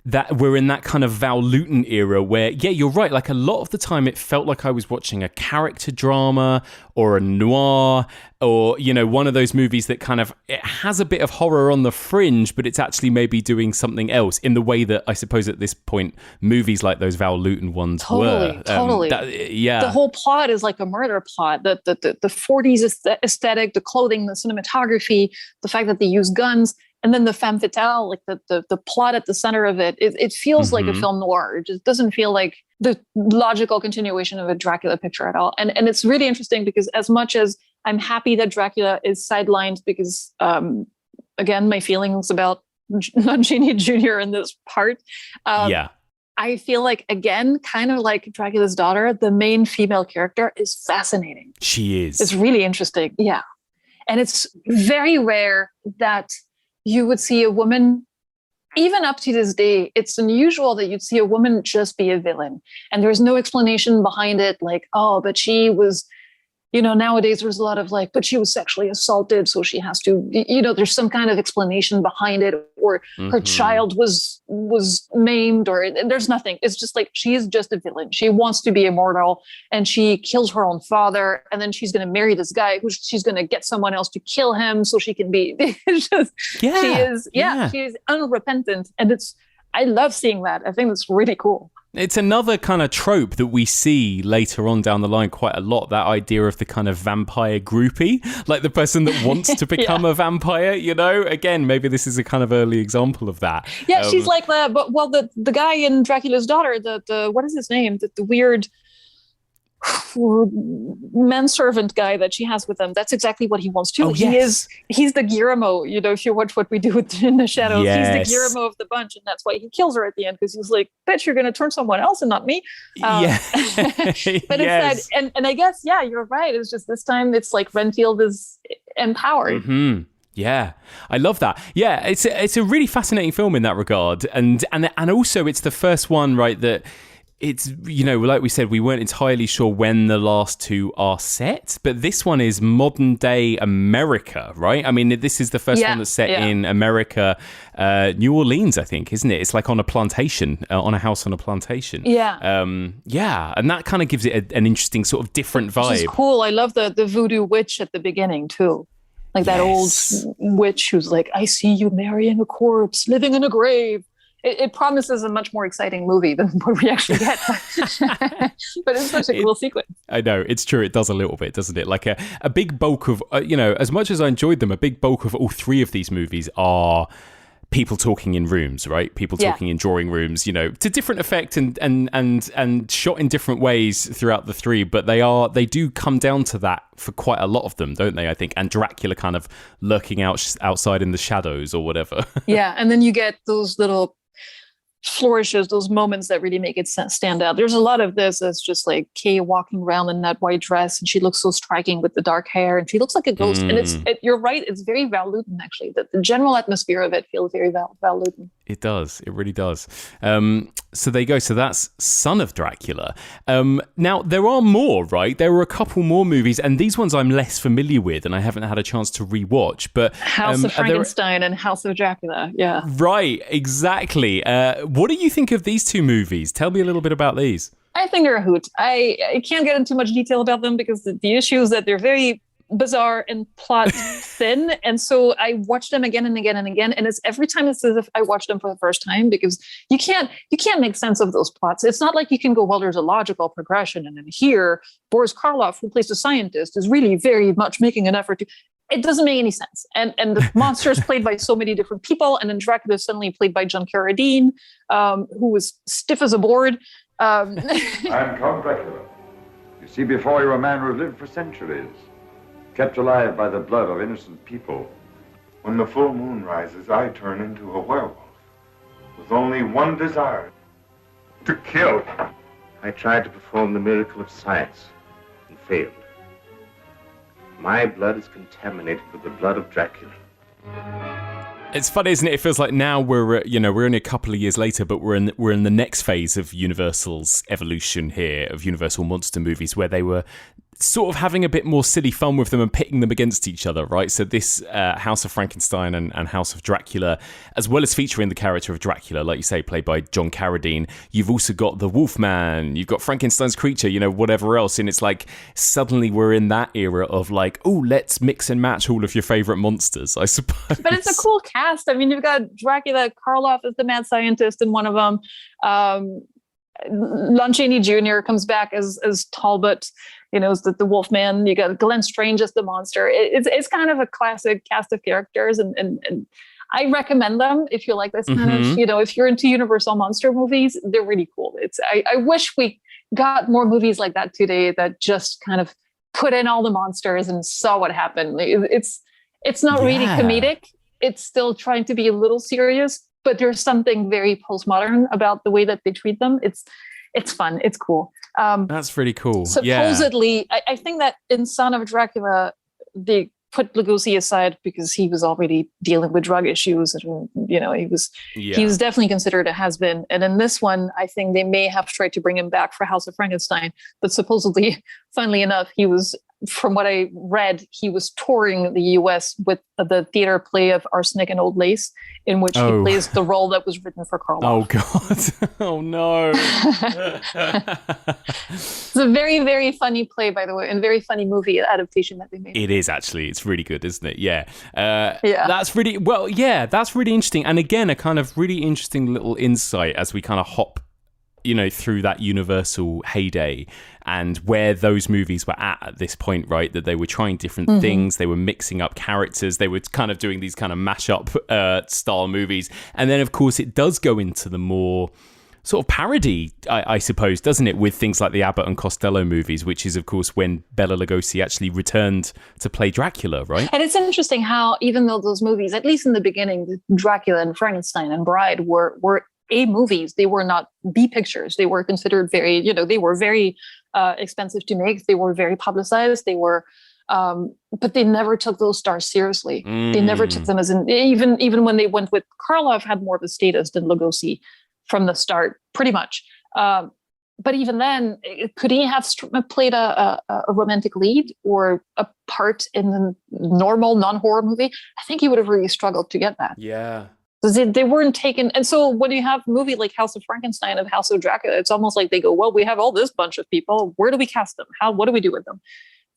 that we're in that kind of Val Lewton era where, you're right. Like, a lot of the time it felt like I was watching a character drama or a noir, or, you know, one of those movies that kind of, it has a bit of horror on the fringe, but it's actually maybe doing something else in the way that I suppose at this point movies like those Val Lewton ones were. Totally. The whole plot is like a murder plot. The 40s aesthetic, the clothing, the cinematography, the fact that they use guns, and then the femme fatale, like the plot at the center of it. It feels like a film noir. It just doesn't feel like the logical continuation of a Dracula picture at all. And it's really interesting because as much as I'm happy that Dracula is sidelined because, again, my feelings about not Genie Jr. in this part. I feel like, again, kind of like Dracula's daughter, the main female character is fascinating. She is. It's really interesting. Yeah. And it's very rare that you would see a woman, even up to this day, it's unusual that you'd see a woman just be a villain. And there's no explanation behind it. Like, oh, but she was, you know, nowadays there's a lot of like, but she was sexually assaulted, so she has to, you know, there's some kind of explanation behind it, or her child was maimed, or there's nothing. It's just like, she is just a villain. She wants to be immortal, and she kills her own father, and then she's going to marry this guy who she's going to get someone else to kill him so she can be, it's just, she is unrepentant. And I love seeing that. I think it's really cool. It's another kind of trope that we see later on down the line quite a lot, that idea of the kind of vampire groupie, like the person that wants to become a vampire, you know? Again, maybe this is a kind of early example of that. Yeah, she's like the guy in Dracula's daughter, the what is his name? The weird manservant guy that she has with them. That's exactly what he wants to. Oh, yes. He's the Guillermo, you know, if you watch What We Do in the Shadows, he's the Guillermo of the bunch, and that's why he kills her at the end, because he's like, bitch, you're going to turn someone else and not me. But it's that, and I guess, you're right. It's just this time it's like Renfield is empowered. Mm-hmm. Yeah, I love that. Yeah, it's a really fascinating film in that regard, and also it's the first one, right, that it's, you know, like we said, we weren't entirely sure when the last two are set, but this one is modern day America, right? I mean, this is the first one that's set in America, New Orleans, I think, isn't it? It's like on a plantation, on a house on a plantation. Yeah. And that kind of gives it an interesting sort of different vibe. Which is cool. I love the voodoo witch at the beginning too. Like that old witch who's like, I see you marrying a corpse, living in a grave. It promises a much more exciting movie than what we actually get. But it's such a cool sequence. I know, it's true. It does a little bit, doesn't it? Like a big bulk of, you know, as much as I enjoyed them, a big bulk of all three of these movies are people talking in rooms, right? People talking in drawing rooms, you know, to different effect and shot in different ways throughout the three. But they do come down to that for quite a lot of them, don't they? I think, and Dracula kind of lurking outside in the shadows or whatever. Yeah, and then you get those little flourishes, those moments that really make it stand out. There's a lot of this that's just like Kay walking around in that white dress, and she looks so striking with the dark hair, and she looks like a ghost. And you're right, it's very Val Lewton, actually. The general atmosphere of it feels very Val Lewton. It does. It really does. So there you go. So that's Son of Dracula. Now, there are more, right? There were a couple more movies, and these ones I'm less familiar with, and I haven't had a chance to rewatch. But House of Frankenstein and House of Dracula, yeah. Right, exactly. What do you think of these two movies? Tell me a little bit about these. I think they're a hoot. I can't get into much detail about them because the issue is that they're very bizarre and plot thin. And so I watched them again and again and again. And it's every time it's as if I watched them for the first time, because you can't make sense of those plots. It's not like you can go, well, there's a logical progression. And then here, Boris Karloff, who plays the scientist, is really very much making an effort to. It doesn't make any sense. And the monster is played by so many different people. And then Dracula is suddenly played by John Carradine, who was stiff as a board. I'm Count Dracula. You see before you a man who has lived for centuries, kept alive by the blood of innocent people. When the full moon rises, I turn into a werewolf with only one desire, to kill. I tried to perform the miracle of science and failed. My blood is contaminated with the blood of Dracula. It's funny, isn't it? It feels like now we're only a couple of years later, but we're in the next phase of Universal's evolution here, of Universal monster movies, where they were sort of having a bit more silly fun with them and pitting them against each other, right? So this House of Frankenstein and House of Dracula, as well as featuring the character of Dracula, like you say, played by John Carradine, you've also got the Wolfman, you've got Frankenstein's creature, whatever else. And it's like, suddenly we're in that era of like, oh, let's mix and match all of your favorite monsters, I suppose. But it's a cool cast. I mean, you've got Dracula, Karloff as the mad scientist in one of them. Lon Chaney Jr. comes back as Talbot, as the Wolfman. You got Glenn Strange as the monster. It's kind of a classic cast of characters, and I recommend them if you like this kind of, if you're into Universal monster movies, they're really cool. I wish we got more movies like that today that just kind of put in all the monsters and saw what happened. It's not really comedic. It's still trying to be a little serious, but there's something very postmodern about the way that they treat them. It's fun. It's cool. That's really cool. Supposedly, I think that in Son of Dracula, they put Lugosi aside because he was already dealing with drug issues, and he was definitely considered a has-been. And in this one, I think they may have tried to bring him back for House of Frankenstein, but supposedly, funnily enough, he was, from what I read, he was touring the US with the theater play of Arsenic and Old Lace, in which he plays the role that was written for Karloff. Oh, God. Oh, no. It's a very, very funny play, by the way, and very funny movie adaptation that they made. It is, actually. It's really good, isn't it? Yeah. That's really, that's really interesting. And again, a kind of really interesting little insight as we kind of hop through that Universal heyday and where those movies were at this point, right? That they were trying different things, they were mixing up characters, they were kind of doing these kind of mashup style movies. And then, of course, it does go into the more sort of parody, I suppose, doesn't it? With things like the Abbot and Costello movies, which is, of course, when Bela Lugosi actually returned to play Dracula, right? And it's interesting how, even though those movies, at least in the beginning, Dracula and Frankenstein and Bride were A movies, they were not B pictures. They were considered very, they were very expensive to make. They were very publicized. They were, but they never took those stars seriously. They never took them as even when they went with Karloff, had more of a status than Lugosi from the start, pretty much. But even then, could he have played a romantic lead or a part in the normal non-horror movie? I think he would have really struggled to get that. Yeah. They weren't taken. And so when you have a movie like House of Frankenstein and House of Dracula, it's almost like they go, well, we have all this bunch of people. Where do we cast them? What do we do with them?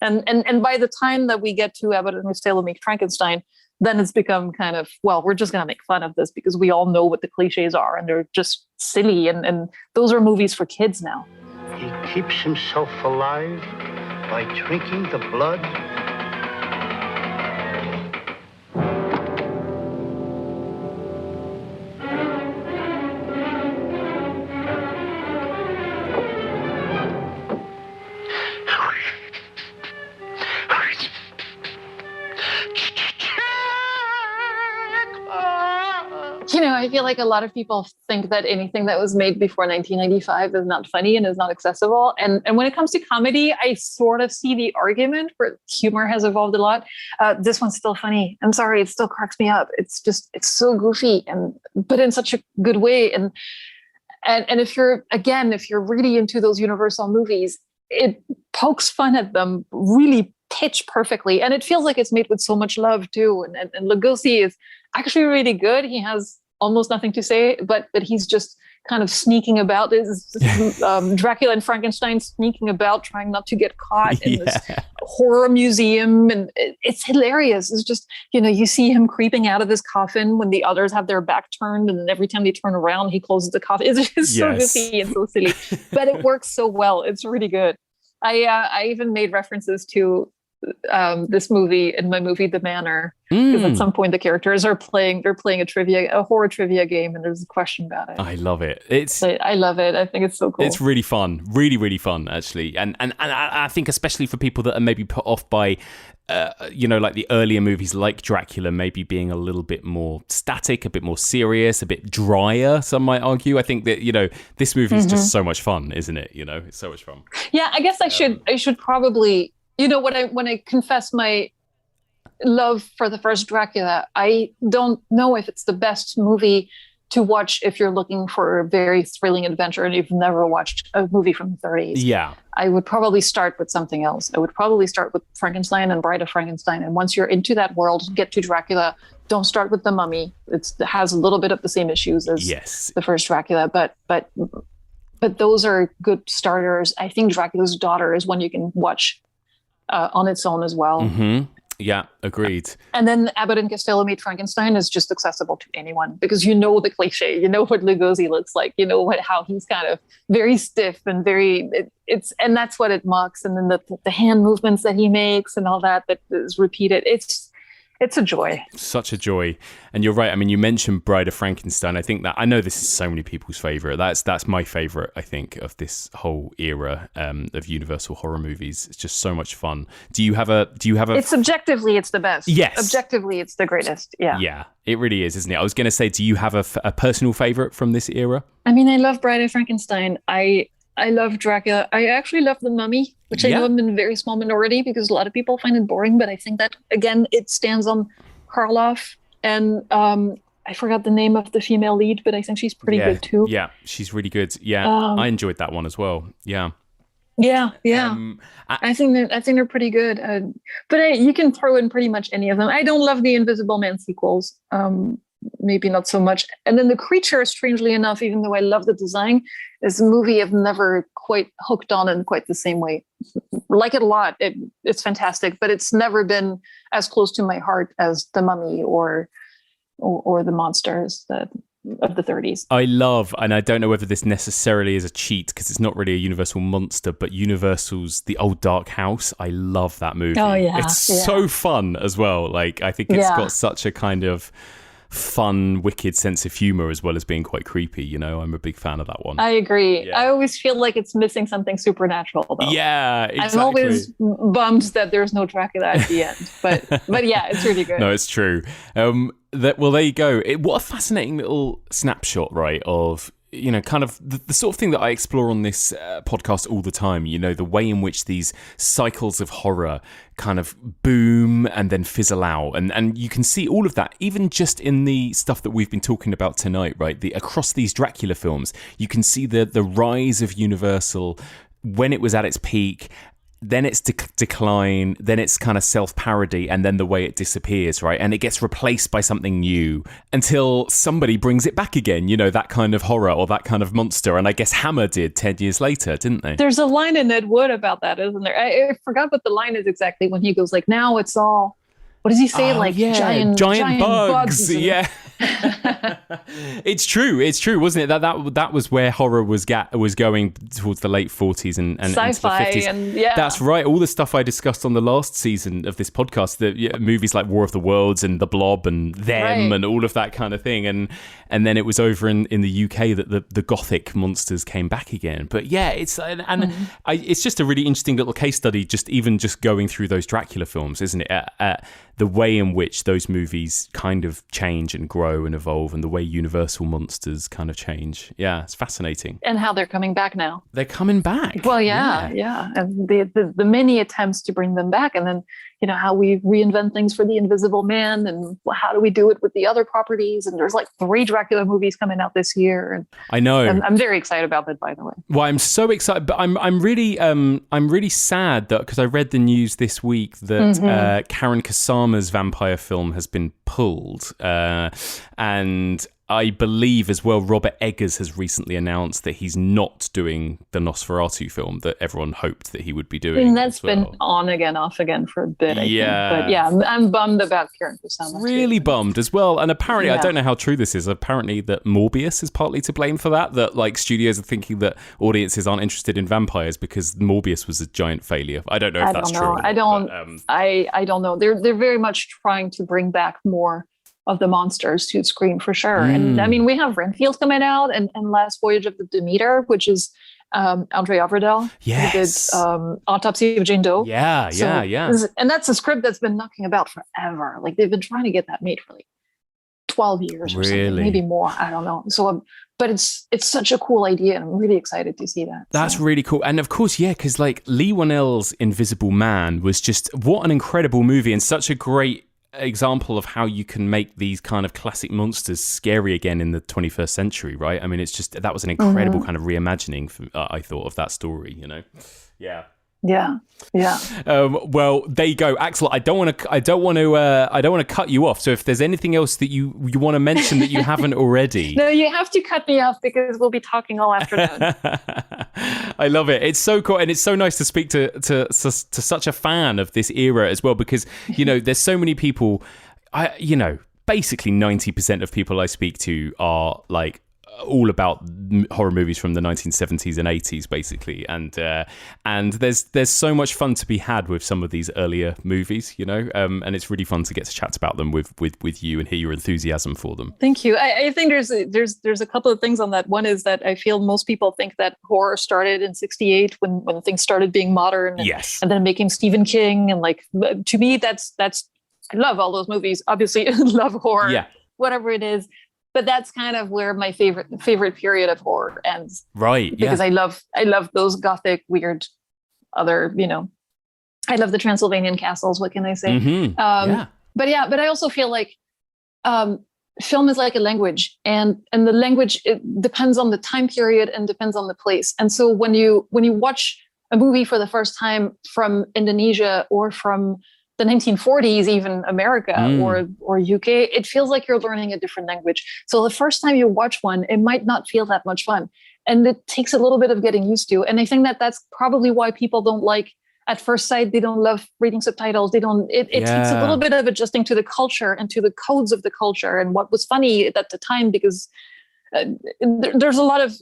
And by the time that we get to Abbott and Costello make Frankenstein, then it's become kind of, well, we're just going to make fun of this because we all know what the cliches are and they're just silly. And those are movies for kids now. He keeps himself alive by drinking the blood I feel like a lot of people think that anything that was made before 1995 is not funny and is not accessible. And when it comes to comedy, I sort of see the argument where humor has evolved a lot. This one's still funny. I'm sorry, it still cracks me up. It's so goofy, but in such a good way. And if you're really into those Universal movies, it pokes fun at them really pitch perfectly. And it feels like it's made with so much love too. And Lugosi is actually really good. He has almost nothing to say, but he's just kind of sneaking about. This Dracula and Frankenstein sneaking about, trying not to get caught in this horror museum, and it's hilarious. It's just, you see him creeping out of his coffin when the others have their back turned, and then every time they turn around, he closes the coffin. It's just so goofy and so silly, but it works so well. It's really good. I even made references to this movie in my movie The Manor, because at some point the characters are playing a horror trivia game, and there's a question about it. I love it. I love it. I think it's so cool. It's really fun, really, really fun, actually. And I think especially for people that are maybe put off by like the earlier movies like Dracula maybe being a little bit more static, a bit more serious, a bit drier, some might argue. I think that, this movie is just so much fun, isn't it? It's so much fun. Yeah, I guess I should probably, when I confess my love for the first Dracula, I don't know if it's the best movie to watch if you're looking for a very thrilling adventure and you've never watched a movie from the 30s. Yeah. I would probably start with something else. I would probably start with Frankenstein and Bride of Frankenstein. And once you're into that world, get to Dracula. Don't start with The Mummy. It has a little bit of the same issues as the first Dracula, but those are good starters. I think Dracula's Daughter is one you can watch on its own as well. Mm-hmm. Yeah, agreed. And then Abbot and Costello Meet Frankenstein is just accessible to anyone, because the cliche, what Lugosi looks like, how he's kind of very stiff and and that's what it mocks. And then the hand movements that he makes and all that is repeated. It's a joy. Such a joy. And you're right. I mean, you mentioned Bride of Frankenstein. I think that, I know this is so many people's favorite. That's my favorite, I think, of this whole era of Universal horror movies. It's just so much fun. Do you have a? It's objectively, it's the best. Yes. Objectively, it's the greatest. Yeah. Yeah, it really is, isn't it? I was going to say, do you have a personal favorite from this era? I mean, I love Bride of Frankenstein. I love Dracula. I actually love The Mummy, which I know I'm in a very small minority because a lot of people find it boring, but I think that, again, it stands on Karloff. And I forgot the name of the female lead, but I think she's pretty good too. Yeah, she's really good. Yeah, I enjoyed that one as well. Yeah. Yeah. I think they're pretty good. But you can throw in pretty much any of them. I don't love the Invisible Man sequels. Maybe not so much. And then The Creature, strangely enough, even though I love the design, is a movie I've never quite hooked on in quite the same way. Like it a lot. It's fantastic, but it's never been as close to my heart as The Mummy or The Monsters of the 30s. I love, and I don't know whether this necessarily is a cheat because it's not really a Universal monster, but Universal's The Old Dark House. I love that movie. Oh, yeah. It's so fun as well. Like, I think it's got such a kind of fun, wicked sense of humor as well as being quite creepy. I'm a big fan of that one. I agree. I always feel like it's missing something supernatural, though. Yeah, exactly. I'm always bummed that there's no Dracula at the end, but yeah, it's really good. No, it's true. There you go. What a fascinating little snapshot, right, of kind of the sort of thing that I explore on this podcast all the time, the way in which these cycles of horror kind of boom and then fizzle out. And you can see all of that, even just in the stuff that we've been talking about tonight, right? Across these Dracula films, you can see the rise of Universal when it was at its peak, then it's decline, then it's kind of self-parody, and then the way it disappears, right? And it gets replaced by something new until somebody brings it back again, that kind of horror or that kind of monster. And I guess Hammer did 10 years later, didn't they? There's a line in Ed Wood about that, isn't there? I forgot what the line is exactly when he goes like, now it's all... What does he say? Giant bugs. Yeah. It's true, wasn't it? That was where horror was going towards the late 40s and sci-fi into the 50s. And that's right. All the stuff I discussed on the last season of this podcast, movies like War of the Worlds and The Blob and Them and all of that kind of thing, and then it was over in the UK that the gothic monsters came back again. But yeah, it's it's just a really interesting little case study, just going through those Dracula films, isn't it? The way in which those movies kind of change and grow and evolve, and the way Universal monsters kind of change. Yeah, it's fascinating. And how they're coming back now. They're coming back. Well, yeah. And the many attempts to bring them back, and then how we reinvent things for the Invisible Man, and how do we do it with the other properties? And there's like 3 Dracula movies coming out this year. And I know. I'm very excited about that, by the way. Well, I'm so excited, but I'm really sad that, because I read the news this week that Karen Kusama's vampire film has been pulled, and I believe as well, Robert Eggers has recently announced that he's not doing the Nosferatu film that everyone hoped that he would be doing. And that's been on again, off again for a bit, I think. But yeah, I'm bummed about Karen Kusama. Really bummed as well. And apparently, I don't know how true this is, apparently that Morbius is partly to blame for that like studios are thinking that audiences aren't interested in vampires because Morbius was a giant failure. I don't know if that's true. I don't know. They're very much trying to bring back more of the monsters to screen for sure. And I mean, we have Renfield coming out and Last Voyage of the Demeter, which is Andre Avredal. Yes. Who did Autopsy of Jane Doe. Yeah. And that's a script that's been knocking about forever. Like they've been trying to get that made for like 12 years or something, maybe more. I don't know. So, but it's such a cool idea, and I'm really excited to see that. That's really cool. And of course, because like Lee Whannell's Invisible Man was just what an incredible movie and such a great example of how you can make these kind of classic monsters scary again in the 21st century, right? I mean, it's just that was an incredible kind of reimagining I thought of that story, you know. Yeah. Well, there you go, Axelle. I don't want to cut you off. So if there's anything else that you want to mention that you haven't already, no, you have to cut me off because we'll be talking all afternoon. I love it. It's so cool, and it's so nice to speak to such a fan of this era as well. Because there's so many people. Basically 90% of people I speak to are like all about horror movies from the 1970s and 80s, basically, and there's so much fun to be had with some of these earlier movies, and it's really fun to get to chat about them with you and hear your enthusiasm for them. Thank you. I think there's a couple of things on that. One is that I feel most people think that horror started in '68 when things started being modern, and then making Stephen King, and like to me that's I love all those movies. Obviously, love horror, whatever it is. But that's kind of where my favorite period of horror ends. Right. Because I love those gothic, weird, other, I love the Transylvanian castles. What can I say? But I also feel like film is like a language, and the language, it depends on the time period and depends on the place. And so when you watch a movie for the first time from Indonesia or from the 1940s, even America or UK, it feels like you're learning a different language. So the first time you watch one, it might not feel that much fun. And it takes a little bit of getting used to. And I think that that's probably why people don't like, at first sight, they don't love reading subtitles. It takes a little bit of adjusting to the culture and to the codes of the culture and what was funny at the time, because there's a lot of,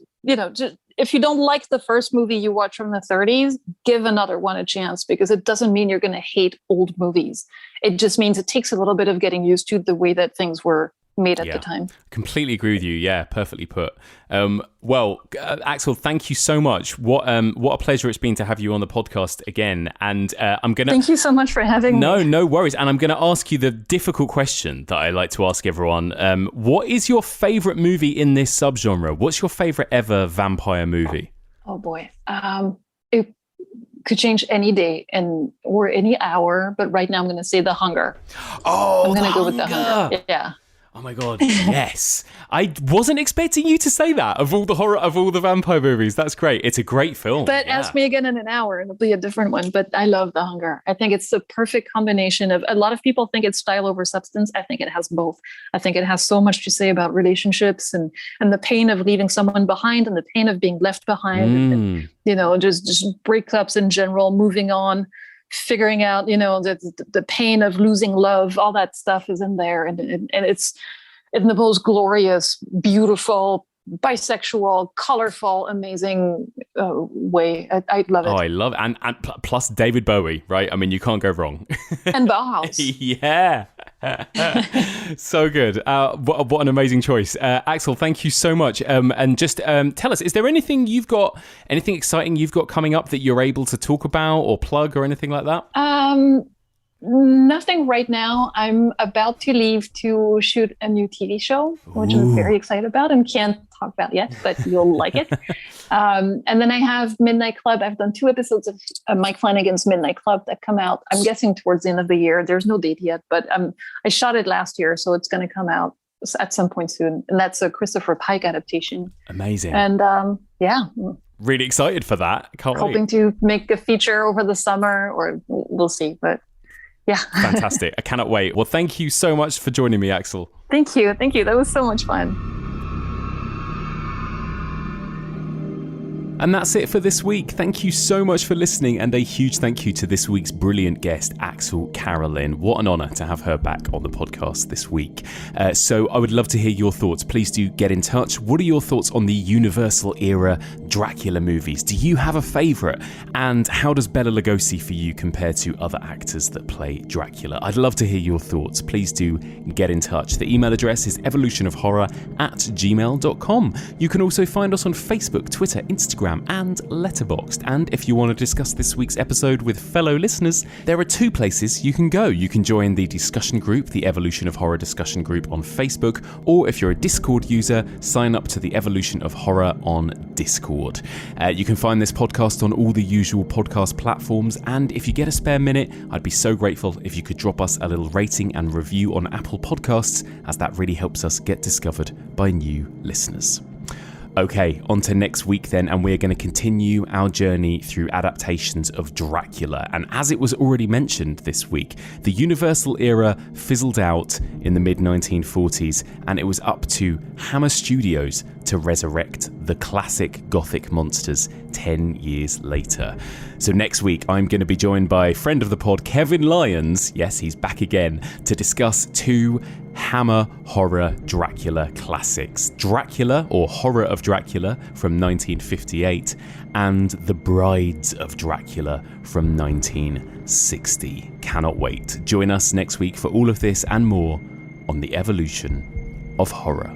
if you don't like the first movie you watch from the 30s, give another one a chance, because it doesn't mean you're going to hate old movies. It just means it takes a little bit of getting used to the way that things were made at the time. Completely agree with you. Yeah, perfectly put. Axelle, thank you so much. What a pleasure it's been to have you on the podcast again. And I'm gonna thank you so much for having me. No worries. And I'm gonna ask you the difficult question that I like to ask everyone. What is your favorite movie in this subgenre? What's your favorite ever vampire movie? Oh boy. It could change any day or any hour, but right now I'm gonna say The Hunger. Oh, I'm gonna go with The Hunger. Yeah. Oh my God, yes. I wasn't expecting you to say that of all the vampire movies. That's great. It's a great film. But ask me again in an hour and it'll be a different one. But I love The Hunger. I think it's the perfect combination of, a lot of people think it's style over substance. I think it has both. I think it has so much to say about relationships and the pain of leaving someone behind and the pain of being left behind. And, just breakups in general, moving on, figuring out, the pain of losing love, all that stuff is in there. And it's in the most glorious, beautiful, bisexual, colorful, amazing way. I love it. Oh, I love it. And plus David Bowie, right? I mean, you can't go wrong. And Bauhaus. Yeah. So good. What an amazing choice. Axelle, thank you so much. And just tell us, is there anything exciting you've got coming up that you're able to talk about or plug or anything like that? Nothing right now. I'm about to leave to shoot a new TV show, which I'm very excited about and can't talk about yet, but you'll like it. And then I have Midnight Club. I've done 2 episodes of Mike Flanagan's Midnight Club that come out, I'm guessing, towards the end of the year. There's no date yet, but I shot it last year, so it's going to come out at some point soon. And that's a Christopher Pike adaptation. Amazing. And yeah. Really excited for that. Can't wait. Hoping to make a feature over the summer, or we'll see, but Yeah. Fantastic. I cannot wait. Well, thank you so much for joining me, Axelle. Thank you. That was so much fun. And that's it for this week. Thank you so much for listening, and a huge thank you to this week's brilliant guest, Axelle Carolyn. What an honour to have her back on the podcast this week. So I would love to hear your thoughts. Please do get in touch. What are your thoughts on the Universal era Dracula movies? Do you have a favourite? And how does Bela Lugosi for you compare to other actors that play Dracula? I'd love to hear your thoughts. Please do get in touch. The email address is evolutionofhorror@gmail.com. You can also find us on Facebook, Twitter, Instagram, and Letterboxd. And if you want to discuss this week's episode with fellow listeners, there are 2 places you can go. You can join the discussion group, the Evolution of Horror discussion group on Facebook, or if you're a Discord user, sign up to the Evolution of Horror on Discord. You can find this podcast on all the usual podcast platforms, and if you get a spare minute, I'd be so grateful if you could drop us a little rating and review on Apple Podcasts, as that really helps us get discovered by new listeners. Okay, on to next week then, and we're going to continue our journey through adaptations of Dracula. And as it was already mentioned this week, the Universal era fizzled out in the mid-1940s, and it was up to Hammer Studios to resurrect the classic Gothic monsters 10 years later. So next week, I'm going to be joined by friend of the pod, Kevin Lyons. Yes, he's back again to discuss 2 Hammer horror Dracula classics. Dracula, or Horror of Dracula, from 1958, and The Brides of Dracula from 1960. Cannot wait. Join us next week for all of this and more on the Evolution of Horror.